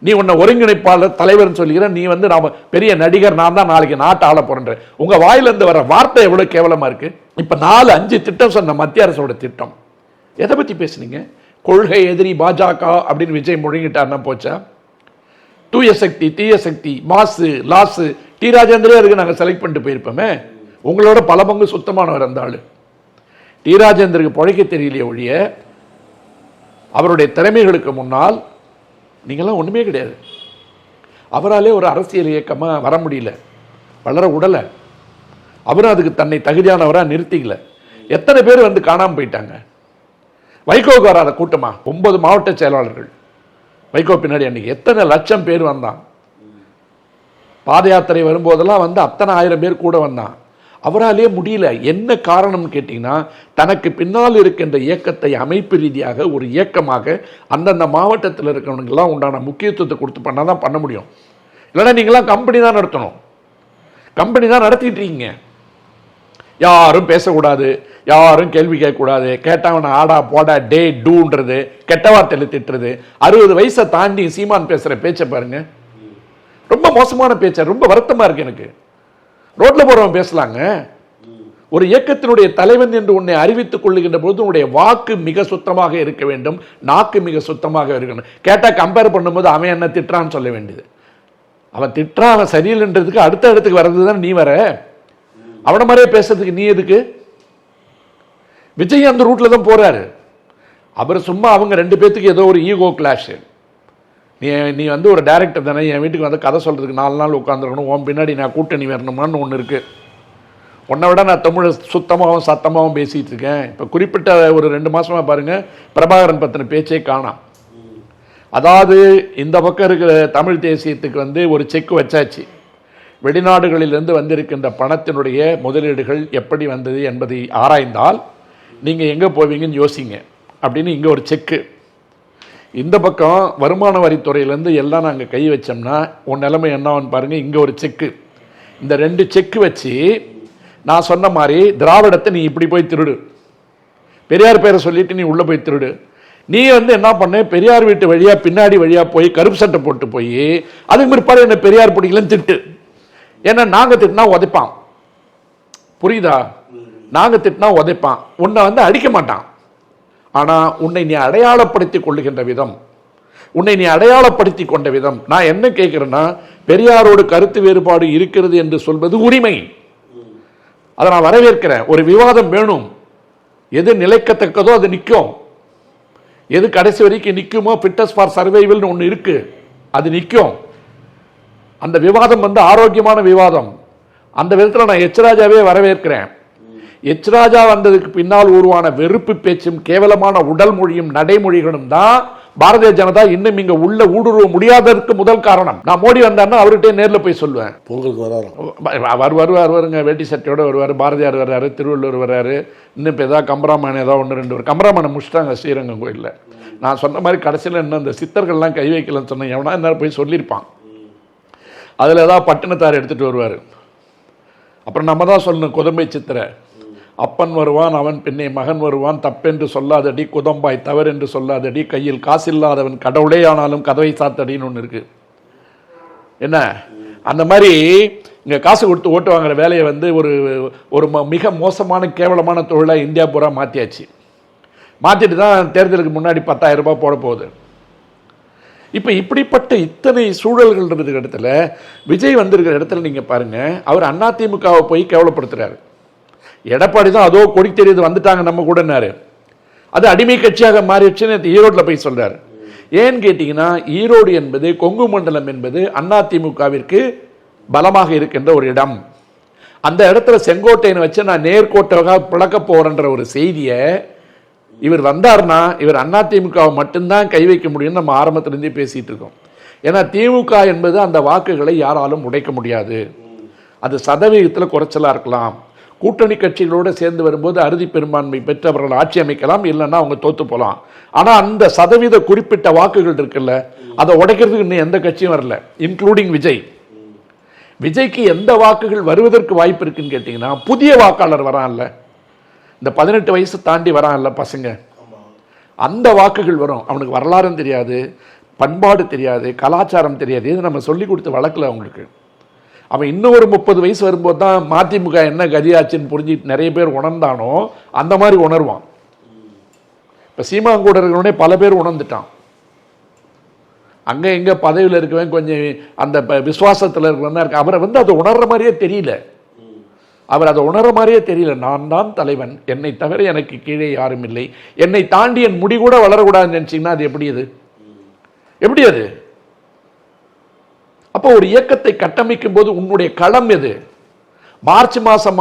நீ உன்னை ஒருங்கிணைப்பாளர் தலைவர்னு சொல்லிக்கிற. நீ வந்து நாம பெரிய நடிகர், நான் தான் நாளைக்கு நாட்டை ஆள போறேன்ற. உங்க வாயிலிருந்து வர வார்த்தை எவ்வளவு கேவலமா இருக்கு. இப்ப 4-5 திட்டம் சொன்ன மத்திய அரசோட திட்டம் எதை பத்தி பேசுனீங்க? கொள்கை எதிரி பாஜக அப்படின்னு விஜய் முழுங்கிட்டார்னா போச்சா? தூய சக்தி, தீய சக்தி, மாசு, லாசு, டி ராஜேந்திரே அதுக்கு நாங்கள் செலக்ட் பண்ணிட்டு போயிருப்போமே. உங்களோட பல பங்கு சுத்தமானவர் அந்த ஆளு. டி ராஜேந்திரக்கு பிழைக்க தெரியலையே ஒழிய அவருடைய திறமைகளுக்கு முன்னால் நீங்களாம் ஒண்ணுமே கிடையாது. அவராலே ஒரு அரசியல் இயக்கமா வர முடியல, வளர உடலை. அவரும் அதுக்கு தன்னை தகுதியானவரா நிறுத்திக்கல. எத்தனை பேர் வந்து காணாம போயிட்டாங்க? வைகோக்கு வராத கூட்டமா? 9 மாவட்ட செயலாளர்கள் வைகோ பின்னாடி அன்னைக்கு எத்தனை லட்சம் பேர் வந்தான். பாத யாத்திரை வரும்போதெல்லாம் வந்து அத்தனை 1000 பேர் கூட வந்தான். அவராலே முடியல. என்ன காரணம்னு கேட்டீங்கன்னா, தனக்கு பின்னால் இருக்கின்ற இயக்கத்தை அமைப்பு ரீதியாக ஒரு இயக்கமாக அந்தந்த மாவட்டத்தில் இருக்கிறவனுக்கெல்லாம் உண்டான முக்கியத்துவத்தை கொடுத்து பண்ணாதான் பண்ண முடியும். இல்லைன்னா நீங்களாம் கம்பெனி தான் நடத்தணும். கம்பெனி தான் நடத்திட்டு இருக்கீங்க. யாரும் பேசக்கூடாது, யாரும் கேள்வி கேட்கக்கூடாது, கேட்டவன ஆடா போடா டே டூன்றது, கெட்ட வார்த்தையில் திட்டுறது. 60 வயசை தாண்டி சீமான் பேசுற பேச்சை பாருங்க, ரொம்ப மோசமான பேச்ச. ரொம்ப வருத்தமா இருக்கு எனக்கு. ரோட்ல போறவன் பேசலாங்க. ஒரு இயக்கத்தினுடைய தலைவன் என்று உன்னை அறிவித்துக் கொள்ளுகின்ற போது உன்னுடைய வாக்கு மிக சுத்தமாக இருக்க வேண்டும், நாக்கு மிக சுத்தமாக இருக்கணும். கேட்டா கம்பேர் பண்ணும்போது அவன் என்ன திட்டுறான்னு சொல்ல வேண்டியது. அவன் திட்டுறான், அவன் சரியில்லைன்றதுக்கு அடுத்த இடத்துக்கு வர்றதுதான் நீ வர. அவன மாதிரியே பேசுறதுக்கு நீ எதுக்கு? விஜய் அந்த ரூட்ல தான் போறாரு. அவர் சும்மா அவங்க 2 பேத்துக்கு ஏதோ ஒரு ஈகோ கிளாஷ். நீ வந்து ஒரு டைரக்டர் தானே, என் வீட்டுக்கு வந்து கதை சொல்கிறதுக்கு 4 நாள் உட்காந்துருக்கணும், உன் பின்னாடி நான் கூட்டணி வரணுமான்னு ஒன்று இருக்குது. உன்னை விட நான் தமிழை சுத்தமாகவும் சத்தமாகவும் பேசிகிட்டு இருக்கேன். இப்போ குறிப்பிட்ட ஒரு 2 மாதமாக பாருங்கள், பிரபாகரன் பற்றின பேச்சே காணாம். அதாவது இந்த பக்கம் இருக்கிற தமிழ் தேசியத்துக்கு வந்து ஒரு செக் வச்சாச்சு. வெளிநாடுகளிலிருந்து வந்திருக்கின்ற பணத்தினுடைய முதலீடுகள் எப்படி வந்தது என்பதை ஆராய்ந்தால் நீங்கள் எங்கே போவீங்கன்னு யோசிங்க அப்படின்னு இங்கே ஒரு செக்கு. இந்த பக்கம் வருமான வரித்துறையிலேருந்து எல்லாம் நாங்கள் கை வச்சோம்னா உன் நிலைமை என்னன்னு பாருங்கள். இங்கே ஒரு செக்கு. இந்த 2 செக்கு வச்சு நான் சொன்ன மாதிரி திராவிடத்தை நீ இப்படி போய் திருடு, பெரியார் பேரை சொல்லிட்டு நீ உள்ளே போய் திருடு. நீ வந்து என்ன பண்ண, பெரியார் வீட்டு வழியாக பின்னாடி வழியாக போய் கருப்பு சட்டை போட்டு போய் அதுக்கு பிற்பாடு என்ன பெரியார் பிடிக்கலன்னு திட்டு. ஏன்னா நாங்கள் திட்டினா உதைப்பான், புரியுதா? நாங்கள் திட்டினா உதைப்பான், உன்னை வந்து அடிக்க மாட்டான். ஆனால் உன்னை நீ அடையாளப்படுத்தி கொள்ளுகின்ற விதம், உன்னை நீ அடையாளப்படுத்தி கொண்ட விதம். நான் என்ன கேட்குறேன்னா, பெரியாரோடு கருத்து வேறுபாடு இருக்கிறது என்று சொல்வது உரிமை, அதை நான் வரவேற்கிறேன். ஒரு விவாதம் வேணும். எது நிலைக்கத்தக்கதோ அது நிற்கும், எது கடைசி வரைக்கும் நிற்குமோ, ஃபிட்னஸ் ஃபார் சர்வைவல்னு ஒன்று இருக்கு, அது நிற்கும். அந்த விவாதம் வந்து ஆரோக்கியமான விவாதம். அந்த விதத்தில் நான் எச்ராஜாவே வரவேற்கிறேன். எச்ராஜா வந்ததுக்கு பின்னால் உருவான வெறுப்பு பேச்சும் கேவலமான உடல் மொழியும் நடைமொழிகளும் தான் பாரதிய ஜனதா இன்னும் இங்க உள்ள ஊடுருவ முடியாததற்கு முதல் காரணம். நான் மோடி வந்தாருன்னா அவர்கிட்ட நேரில் போய் சொல்லுவேன். பொங்கலுக்கு வருவாருங்க, வேட்டி சட்டையோட வருவார். பாரதியார் வர்றாரு, திருவள்ளுவர் வர்றாரு, இன்னும் இப்போ ஏதாவது கம்பராமாயணம் ஏதாவது 1 2 கம்பராமாயணம் முடிச்சிட்டாங்க ஸ்ரீரங்கம் கோயிலில். நான் சொன்ன மாதிரி கடைசியில் என்ன இந்த சித்தர்கள்லாம் கை வைக்கலன்னு சொன்னேன், எவனா என்ன போய் சொல்லியிருப்பான். அதில் ஏதாவது பட்டினத்தார் எடுத்துகிட்டு வருவார். அப்புறம் நம்ம தான் சொல்லணும், குதம்பை சித்திரை, அப்பன் வருவான் அவன் பின்னே மகன் வருவான், தப்பென்று சொல்லாதடி குதம்பாய் தவறென்று சொல்லாதடி, கையில் காசில்லாதவன் கடவுளே ஆனாலும் கதவை சாத்தடின்னு ஒன்று இருக்கு. என்ன அந்த மாதிரி இங்கே காசு கொடுத்து ஓட்டு வாங்குற வேலையை வந்து ஒரு மிக மோசமான கேவலமான தொழிலாக இந்தியா பூரா மாற்றியாச்சு. மாற்றிட்டு தான் தேர்தலுக்கு முன்னாடி 10,000 ரூபாய் போட போகுது. இப்போ இப்படிப்பட்ட இத்தனை சூழல்கள் இருக்கிற இடத்துல விஜய் வந்திருக்கிற இடத்துல நீங்கள் பாருங்கள், அவர் அதிமுகவை போய் கேவலப்படுத்துகிறாரு. எடப்பாடி தான் அதோ கொடி தெரியுது வந்துட்டாங்க நம்ம கூடனாரு, அது அடிமை கட்சியாக மாறிடுச்சுன்னு ஈரோட்டில் போய் சொல்றாரு. ஏன்னு கேட்டீங்கன்னா, ஈரோடு என்பது கொங்கு மண்டலம் என்பது அதிமுகவிற்கு பலமாக இருக்கின்ற ஒரு இடம். அந்த இடத்துல செங்கோட்டையனை வச்சு நான் நேர்கோட்டாக பிளக்க போறேன்ற ஒரு செய்தியை இவர் வந்தார்னா இவர் அதிமுகவை மட்டும்தான் கை வைக்க முடியும்னு நம்ம ஆரம்பத்திலிருந்தே பேசிட்டு இருக்கோம். ஏன்னா திமுக என்பது அந்த வாக்குகளை யாராலும் உடைக்க முடியாது. அது சதவீதத்தில் குறைச்சலா இருக்கலாம். கூட்டணி கட்சிகளோடு சேர்ந்து வரும்போது அறுதி பெரும்பான்மை பெற்றவர்கள் ஆட்சி அமைக்கலாம், இல்லைன்னா அவங்க தோத்து போகலாம். ஆனால் அந்த சதவீத குறிப்பிட்ட வாக்குகள் இருக்குல்ல, அதை உடைக்கிறதுக்கு இன்னும் எந்த கட்சியும் வரல, இன்க்ளூடிங் விஜய். விஜய்க்கு எந்த வாக்குகள் வருவதற்கு வாய்ப்பு இருக்குன்னு கேட்டிங்கன்னா, புதிய வாக்காளர் வரான்ல, இந்த 18 வயசு தாண்டி வரான்ல பசங்க, அந்த வாக்குகள் வரும். அவனுக்கு வரலாறும் தெரியாது, பண்பாடு தெரியாது, கலாச்சாரம் தெரியாது, இது நம்ம சொல்லி கொடுத்து வளர்க்கல அவங்களுக்கு. அவன் இன்னும் ஒரு 30 வயசு வரும்போது தான் மதிமுக என்ன கதியாச்சுன்னு புரிஞ்சுட்டு நிறைய பேர் உணர்ந்தானோ அந்த மாதிரி உணர்வான். இப்போ சீமாங்கூடர்களே பல பேர் உணர்ந்துட்டான். அங்கே எங்கே பதவியில் இருக்கவன் கொஞ்சம் அந்த விசுவாசத்தில் இருக்கிறவன் இருக்கு, அவரை வந்து அதை உணர்ற மாதிரியே தெரியல. அவர் அதை உணர்ற மாதிரியே தெரியல. நான் தான் தலைவன், என்னை தவிர எனக்கு கீழே யாரும் இல்லை, என்னை தாண்டி என் முடி கூட வளரக்கூடாதுன்னு நினச்சிங்கன்னா அது எப்படி? அது எப்படி? அது அப்போ ஒரு இயக்கத்தை கட்டமைக்கும் போது உன்னுடைய களம் எது? மார்ச் மாசம்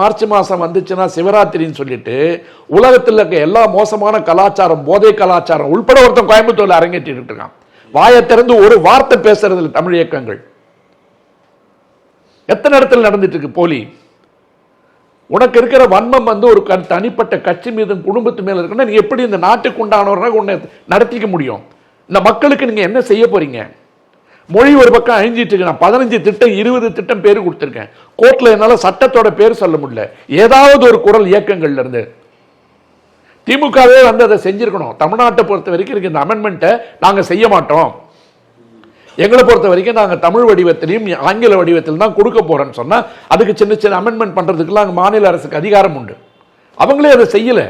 வந்துச்சுன்னா சிவராத்திரின்னு சொல்லிட்டு உலகத்தில் இருக்க எல்லா மோசமான கலாச்சாரம், போதை கலாச்சாரம் உள்பட ஒருத்தன் கோயம்புத்தூர்ல அரங்கேற்றிட்டு இருக்கான். வாயை திறந்து ஒரு வார்த்தை பேசுறதுல தமிழ் இயக்கங்கள் எத்தனை இடத்துல நடந்துட்டு இருக்கு போலி. உனக்கு இருக்கிற வன்மம் வந்து ஒரு தனிப்பட்ட கட்சி மீது குடும்பத்து மேல இருக்குன்னா நீ எப்படி இந்த நாட்டுக்கு உண்டானவராக உன்னை நடத்திக்க முடியும்? இந்த மக்களுக்கு நீங்க என்ன செய்ய போறீங்க? மொழி ஒரு பக்கம் அழிஞ்சிட்டு இருக்கு. நான் 15 திட்டம் 20 திட்டம் பேர் கொடுத்திருக்கேன். கோர்ட்ல என்னால சட்டத்தோட பேர் சொல்ல முடியல. ஏதாவது ஒரு குரல் இயக்கங்கள்ல இருந்து திமுகவே வந்து அதை செஞ்சிருக்கணும். தமிழ்நாட்டை பொறுத்த வரைக்கும் இந்த அமெண்ட்மெண்ட்டை நாங்க செய்ய மாட்டோம், எங்களை பொறுத்த வரைக்கும் நாங்கள் தமிழ் வடிவத்திலையும் ஆங்கில வடிவத்தில் தான் கொடுக்க போறோம்னு சொன்னா அதுக்கு சின்ன சின்ன அமெண்ட்மெண்ட் பண்றதுக்குலாம் மாநில அரசுக்கு அதிகாரம் உண்டு. அவங்களே அதை செய்யல.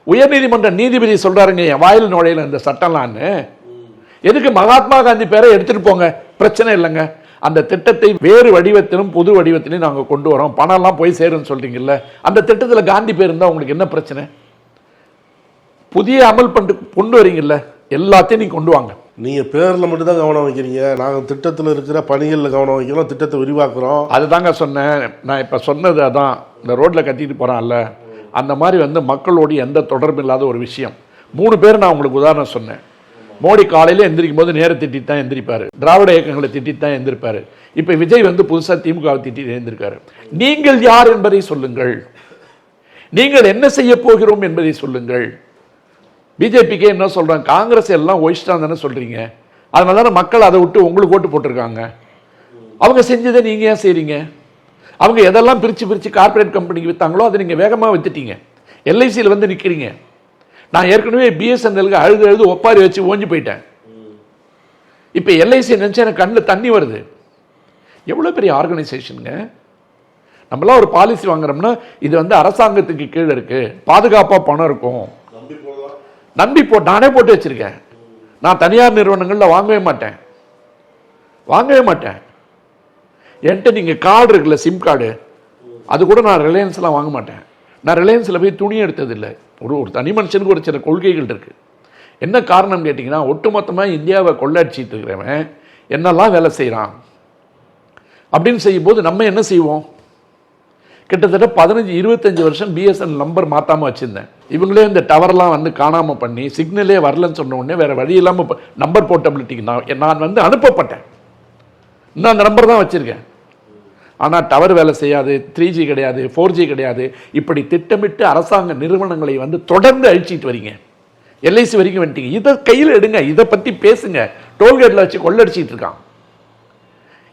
உயர்நீதிமன்ற நீதிபதி சொல்றாருங்க, என் வாயில் நுழையில இந்த சட்டம்லான்னு. எதுக்கு? மகாத்மா காந்தி பேரை எடுத்துட்டு போங்க, பிரச்சனை இல்லைங்க. அந்த திட்டத்தை வேறு வடிவத்திலும் புது வடிவத்திலும் நாங்கள் கொண்டு வரோம், பணம் எல்லாம் போய் சேருன்னு சொல்றீங்கல்ல, அந்த திட்டத்தில் காந்தி பேர் இருந்தால் உங்களுக்கு என்ன பிரச்சனை? புதிய அமல் பண்ணி கொண்டு வரீங்கல்ல, எல்லாத்தையும் நீங்க கொண்டு வாங்க. நீங்கள் பேரில் மட்டும்தான் கவனம் வைக்கிறீங்க. நாங்கள் திட்டத்தில் இருக்கிற பணிகளில் கவனம் வைக்கிறோம், திட்டத்தை விரிவாக்குறோம். அதுதாங்க சொன்னேன். நான் இப்போ சொன்னது அதான், இந்த ரோட்டில் கட்டிட்டு போகிறான்ல அந்த மாதிரி வந்து மக்களோடு எந்த தொடர்பு இல்லாத ஒரு விஷயம். 3 பேர் நான் உங்களுக்கு உதாரணம் சொன்னேன். மோடி காலையில் எந்திரிக்கும் போது நேர திட்டிட்டு தான் எந்திரிப்பார், திராவிட இயக்கங்களை திட்டிட்டு தான் எந்திரிப்பார். இப்போ விஜய் வந்து புதுசாக திமுகவை திட்டிட்டு எழுந்திருக்காரு. நீங்கள் யார் என்பதை சொல்லுங்கள், நீங்கள் என்ன செய்ய போகிறோம் என்பதை சொல்லுங்கள். பிஜேபிக்கு என்ன சொல்றாங்க, காங்கிரஸ் எல்லாம் ஒழிச்சிட்டான் தானே சொல்றீங்க. அதனால தானே மக்கள் அதை விட்டு உங்களுக்கு ஓட்டு போட்டிருக்காங்க. அவங்க செஞ்சதை நீங்க ஏன் செய்றீங்க? அவங்க எதெல்லாம் பிரிச்சு கார்பரேட் கம்பெனிக்கு வித்தாங்களோ அதை நீங்க வேகமாக வித்துட்டீங்க. எல்ஐசியில் வந்து நிற்கிறீங்க. நான் ஏற்கனவே பிஎஸ்என்எலுக்கு அழுது ஒப்பாரி வச்சு ஓஞ்சி போயிட்டேன். இப்போ எல்ஐசி நினைச்சா எனக்கு கண்ணில் தண்ணி வருது. எவ்வளோ பெரிய ஆர்கனைசேஷனுங்க. நம்மளாம் ஒரு பாலிசி வாங்குறோம்னா இது வந்து அரசாங்கத்துக்கு கீழே இருக்கு, பாதுகாப்பாக பணம் இருக்கும், நம்பி நானே போட்டு வச்சிருக்கேன். நான் தனியார் நிறுவனங்களில் வாங்கவே மாட்டேன். என்கிட்ட நீங்கள் கார்டு இருக்குல்ல, சிம் கார்டு, அது கூட நான் ரிலையன்ஸ்லாம் வாங்க மாட்டேன். நான் ரிலையன்ஸில் போய் துணி எடுத்ததில்லை. ஒரு தனி மனுஷனுக்கு ஒரு சில கொள்கைகள் இருக்கு. என்ன காரணம் கேட்டிங்கன்னா, ஒட்டுமொத்தமாக இந்தியாவை கொள்ளடிச்சிட்டு இருக்கிறவன் என்னெல்லாம் வேலை செய்கிறான் அப்படின்னு செய்யும்போது நம்ம என்ன செய்வோம்? கிட்டத்தட்ட 15-25 வருஷம் பிஎஸ்என்எல் நம்பர் மாற்றாமல் வச்சுருந்தேன். இவங்களே இந்த டவர்லாம் வந்து காணாமல் பண்ணி சிக்னலே வரலன்னு சொன்ன உடனே வேறு வழி இல்லாமல் நம்பர் போர்ட்டபிலிட்டிக்கு நான் வந்து அனுப்பப்பட்டேன். இன்னும் அந்த நம்பர் தான் வச்சுருக்கேன். ஆனால் டவர் வேலை செய்யாது, 3G கிடையாது, 4G கிடையாது. இப்படி திட்டமிட்டு அரசாங்க நிறுவனங்களை வந்து தொடர்ந்து அழிச்சிட்டு வரீங்க. எல்ஐசி வரைக்கும் வந்துட்டீங்க. இதை கையில் எடுங்க, இதை பற்றி பேசுங்க. டோல்கேட்டில் வச்சு கொள்ளடிச்சிட்டு இருக்கான்.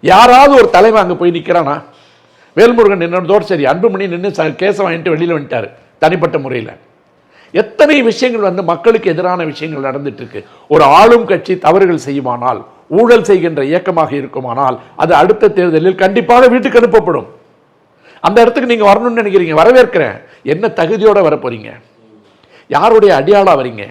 யாராவது ஒரு தலைவன் அங்கே போய் நிற்கிறானா? வேல்முருகன் நின்றதோடு சரி, அன்புமணி நின்று கேஸை வாங்கிட்டு வெளியில் வந்துட்டார் தனிப்பட்ட முறையில். எத்தனை விஷயங்கள் வந்து மக்களுக்கு எதிரான விஷயங்கள் நடந்துட்டு இருக்கு. ஒரு ஆளும் கட்சி தவறுகள் செய்யுமானால், ஊழல் செய்கின்ற இயக்கமாக இருக்குமானால், அது அடுத்த தேர்தலில் கண்டிப்பாக வீட்டுக்கு அனுப்பப்படும். அந்த இடத்துக்கு நீங்க வரணும்னு நினைக்கிறீங்க, வரவேற்கிறேன். என்ன தகுதியோட வர போறீங்க? யாருடைய அடியாளா வரீங்க?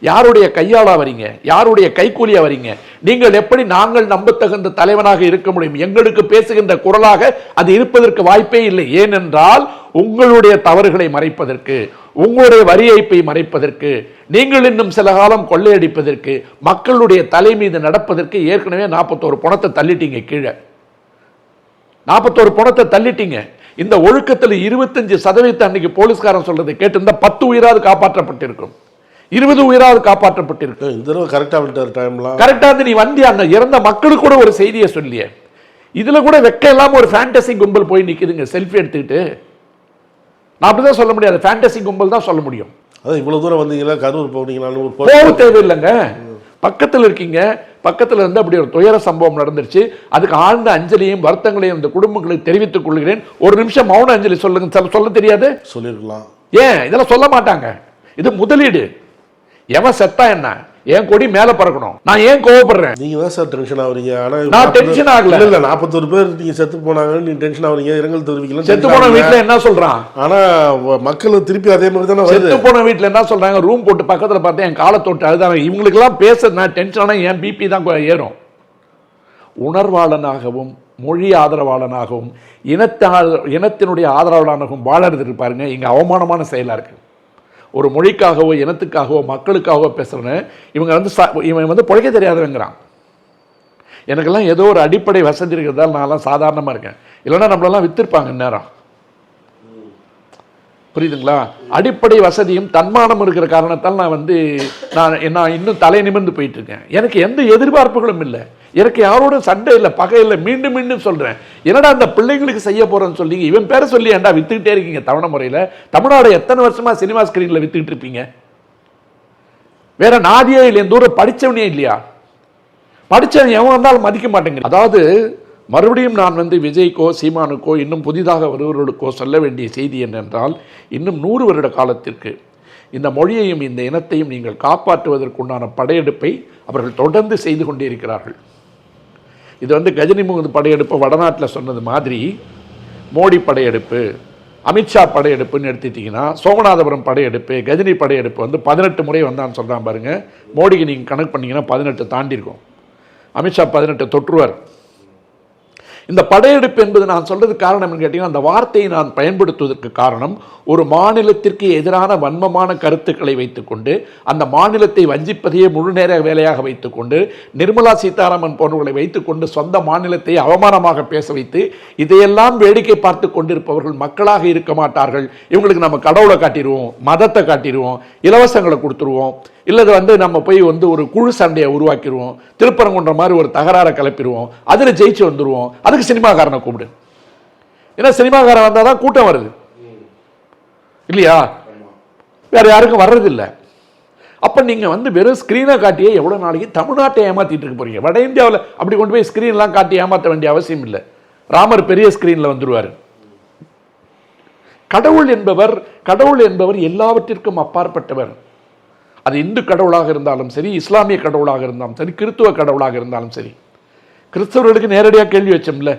யாருடைய கையாளா வரீங்க? யாருடைய கைக்கூலியா வரீங்க? நீங்கள் எப்படி நாங்கள் நம்பத்தகுந்த தலைவனாக இருக்க முடியும்? எங்களுக்கு பேசுகின்ற குரலாக அது இருப்பதற்கு வாய்ப்பே இல்லை. ஏனென்றால் உங்களுடைய தவறுகளை மறைப்பதற்கு, உங்களுடைய வரி ஏய்ப்பை மறைப்பதற்கு, நீங்கள் இன்னும் சில காலம் கொள்ளையடிப்பதற்கு, மக்களுடைய தலை மீது நடப்பதற்கு ஏற்கனவே 41 பணத்தை தள்ளிட்டீங்க. கீழே 41 பணத்தை தள்ளிட்டீங்க. இந்த ஒழுக்கத்தில் 25% அன்னைக்கு போலீஸ்காரன் சொல்றதை கேட்டிருந்தா 10 உயிராவது காப்பாற்றப்பட்டிருக்கும், 20 உயிராவது காப்பாற்றப்பட்டிருக்கு. இந்த தடவை கரெக்டா இருந்து நீ வந்தி அங்க இறந்த மக்களுக்கு கூட ஒரு செய்தியை சொல்லிய. இதுல கூட வெக்க இல்லாம ஒரு ஃபேண்டசி கும்பல் போய் நிக்குதுங்க செல்ஃபி எடுத்துக்கிட்டு. நான் அப்படிதான் சொல்ல முடியாது, ஃபேண்டசி கும்பல் தான் சொல்ல முடியும். அதான் இவ்வளவு தூரம் வந்தீங்களா, கரூர் போனீங்களா? போக தேவையில்லைங்க, பக்கத்தில் இருக்கீங்க. பக்கத்தில் இருந்து அப்படி ஒரு துயர சம்பவம் நடந்துருச்சு. அதுக்கு ஆழ்ந்த அஞ்சலியும் வருத்தங்களையும் இந்த குடும்பங்களுக்கு தெரிவித்துக் கொள்கிறேன். ஒரு நிமிஷம் மௌன அஞ்சலி சொல்லுங்க. சொல்ல தெரியாது? சொல்லிருக்கலாம். ஏன் இதெல்லாம் சொல்ல மாட்டாங்க? இது முதலீடு. எவன் செத்தா என்ன, என் கொடி மேல பறக்கணும். நான் ஏன் கோவப்படுறேன்? நீங்க தான் சார் டென்ஷன் ஆவறீங்க. ஆனா நான் டென்ஷன் ஆகல. இல்ல 41 பேர் நீங்க செத்து போனாங்க, நீ டென்ஷன் ஆவறீங்க. இரங்கல் தெரிவிக்கலாம். செத்து போன வீட்ல என்ன சொல்றான்? ஆனா மக்கள் திருப்பி அதே மாதிரி தான வருது. செத்து போன வீட்ல என்ன சொல்றாங்க? ரூம் போட்டு பக்கத்துல பார்த்தா என் காலை தொட்டு அழுதாங்க. இவங்களுக்கு எல்லாம் பேச நான் டென்ஷன் ஆனா என் பிபி தான் ஏறும். உணர்வாளனாகவும் மொழி ஆதரவாளனாகவும் இனத்தினுடைய ஆதரவாளனாகவும் வாழறது பாருங்க, இங்க அவமானமான செயலா இருக்கு. ஒரு மொழிக்காகவோ இனத்துக்காகவோ மக்களுக்காகவோ பேசுறேன். இவன் வந்து பொழைக்க தெரியாதவங்கிறான். எனக்கெல்லாம் ஏதோ ஒரு அடிப்படை வசதி இருக்கிறதால நான் சாதாரணமா இருக்கேன். இல்லைன்னா நம்மளெல்லாம் வித்திருப்பாங்க நேரம். புரியுதுங்களா? அடிப்படை வசதியும் தன்மானம் இருக்கிற காரணத்தால் நான் இன்னும் தலை நிமிர்ந்து போயிட்டு இருக்கேன். எனக்கு எந்த எதிர்பார்ப்புகளும் இல்லை. எனக்கு யாரோட சண்டை இல்லை, பகை இல்லை. மீண்டும் மீண்டும் சொல்றேன், என்னடா அந்த பிள்ளைங்களுக்கு செய்ய போறேன்னு சொல்லி இவன் பேரை சொல்லி ஏன்டா வித்துக்கிட்டே இருக்கீங்க? தவணை முறையில தமிழ்நாடு எத்தனை வருஷமா சினிமா ஸ்கிரீன்ல வித்துக்கிட்டு இருப்பீங்க? வேற நாதியே இல்லை, தூரம் படிச்சவனே இல்லையா? படிச்சவன் எவன் வந்தாலும் மதிக்க மாட்டேங்க. அதாவது மறுபடியும் நான் விஜய்க்கோ சீமானுக்கோ இன்னும் புதிதாக வருவர்களுக்கோ சொல்ல வேண்டிய செய்தி என்னென்றால், இன்னும் 100 வருட காலத்திற்கு இந்த மொழியையும் இந்த இனத்தையும் நீங்கள் காப்பாற்றுவதற்குண்டான படையெடுப்பை அவர்கள் தொடர்ந்து செய்து கொண்டே இருக்கிறார்கள். இது கஜினி முகமது படையெடுப்பு வடநாட்டில் சொன்னது மாதிரி மோடி படையெடுப்பு, அமித்ஷா படையெடுப்புன்னு எடுத்துட்டீங்கன்னா, சோமநாதபுரம் படையெடுப்பு, கஜினி படையெடுப்பு 18 முறை வந்தான்னு சொல்கிறான் பாருங்க. மோடிக்கு நீங்கள் கணக்கு பண்ணிங்கன்னா 18 தாண்டி இருக்கும். அமித்ஷா 18 தொற்றுவார். இந்த படையெடுப்பு என்பது நான் சொல்றது காரணம் கேட்டீங்கன்னா, அந்த வார்த்தையை நான் பயன்படுத்துவதற்கு காரணம், ஒரு மாநிலத்திற்கு எதிரான வன்மமான கருத்துக்களை வைத்துக்கொண்டு அந்த மாநிலத்தை வஞ்சிப்பதையே முழு நேர வேலையாக வைத்துக்கொண்டு நிர்மலா சீதாராமன் போன்றவர்களை வைத்துக்கொண்டு சொந்த மாநிலத்தை அவமானமாக பேச வைத்து இதையெல்லாம் வேடிக்கை பார்த்து கொண்டிருப்பவர்கள் மக்களாக இருக்க மாட்டார்கள். இவங்களுக்கு நம்ம கடவுளை காட்டிடுவோம், மதத்தை காட்டிடுவோம், இலவசங்களை கொடுத்துருவோம், இல்லது நம்ம போய் ஒரு குழு சண்டையை உருவாக்கிடுவோம், திருப்பரங்குன்ற மாதிரி ஒரு தகராறை கிளப்பிடுவோம், அதில் ஜெயிச்சு வந்துடுவோம், அதுக்கு சினிமாக்காரனை கூப்பிடு. ஏன்னா சினிமாக்காரன் வந்தால் தான் கூட்டம் வருது இல்லையா, வேற யாருக்கும் வர்றதில்லை. அப்போ நீங்கள் வெறும் ஸ்க்ரீனை காட்டியே எவ்வளோ நாளைக்கு தமிழ்நாட்டை ஏமாற்றிட்டு இருக்க போறீங்க? வட இந்தியாவில் அப்படி கொண்டு போய் ஸ்க்ரீன்லாம் காட்டி ஏமாற்ற வேண்டிய அவசியம் இல்லை. ராமர் பெரிய ஸ்க்ரீனில் வந்துடுவார். கடவுள் என்பவர் எல்லாவற்றிற்கும் அப்பாற்பட்டவர். அது இந்து கடவுளாக இருந்தாலும் சரி, இஸ்லாமிய கடவுளாக இருந்தாலும் சரி, கிறிஸ்துவ கடவுளாக இருந்தாலும் சரி. கிறிஸ்தவர்களுக்கு நேரடியாக கேள்வி வச்சோம்ல,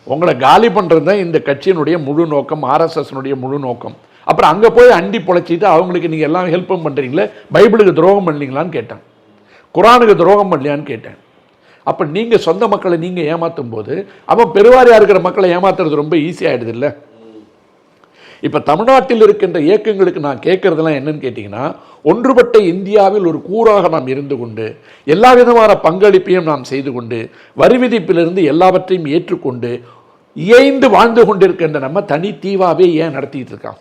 உங்களை காலி பண்ணுறது தான் இந்த கட்சியினுடைய முழு நோக்கம், ஆர்எஸ்எஸ்னுடைய முழு நோக்கம். அப்புறம் அங்கே போய் அண்டி பொழைச்சிட்டு அவங்களுக்கு நீங்கள் எல்லாம் ஹெல்ப்பும் பண்ணுறீங்களே, பைபிளுக்கு துரோகம் பண்ணீங்களான்னு கேட்டேன், குரானுக்கு துரோகம் பண்ணலையான்னு கேட்டேன். அப்போ நீங்கள் சொந்த மக்களை நீங்கள் ஏமாற்றும் போது அவன் பெருவாரியாக இருக்கிற மக்களை ஏமாத்துறது ரொம்ப ஈஸியாகிடுது இல்லை. இப்போ தமிழ்நாட்டில் இருக்கின்ற இயக்கங்களுக்கு நான் கேட்கறதெல்லாம் என்னன்னு கேட்டிங்கன்னா, ஒன்றுபட்ட இந்தியாவில் ஒரு கூறாக நாம் இருந்து கொண்டு எல்லா விதமான பங்களிப்பையும் நாம் செய்து கொண்டு வரி விதிப்பிலிருந்து எல்லாவற்றையும் ஏற்றுக்கொண்டு இயைந்து வாழ்ந்து கொண்டிருக்கின்ற நம்ம தனி தீவாவே ஏன் நடத்திட்டு இருக்கான்?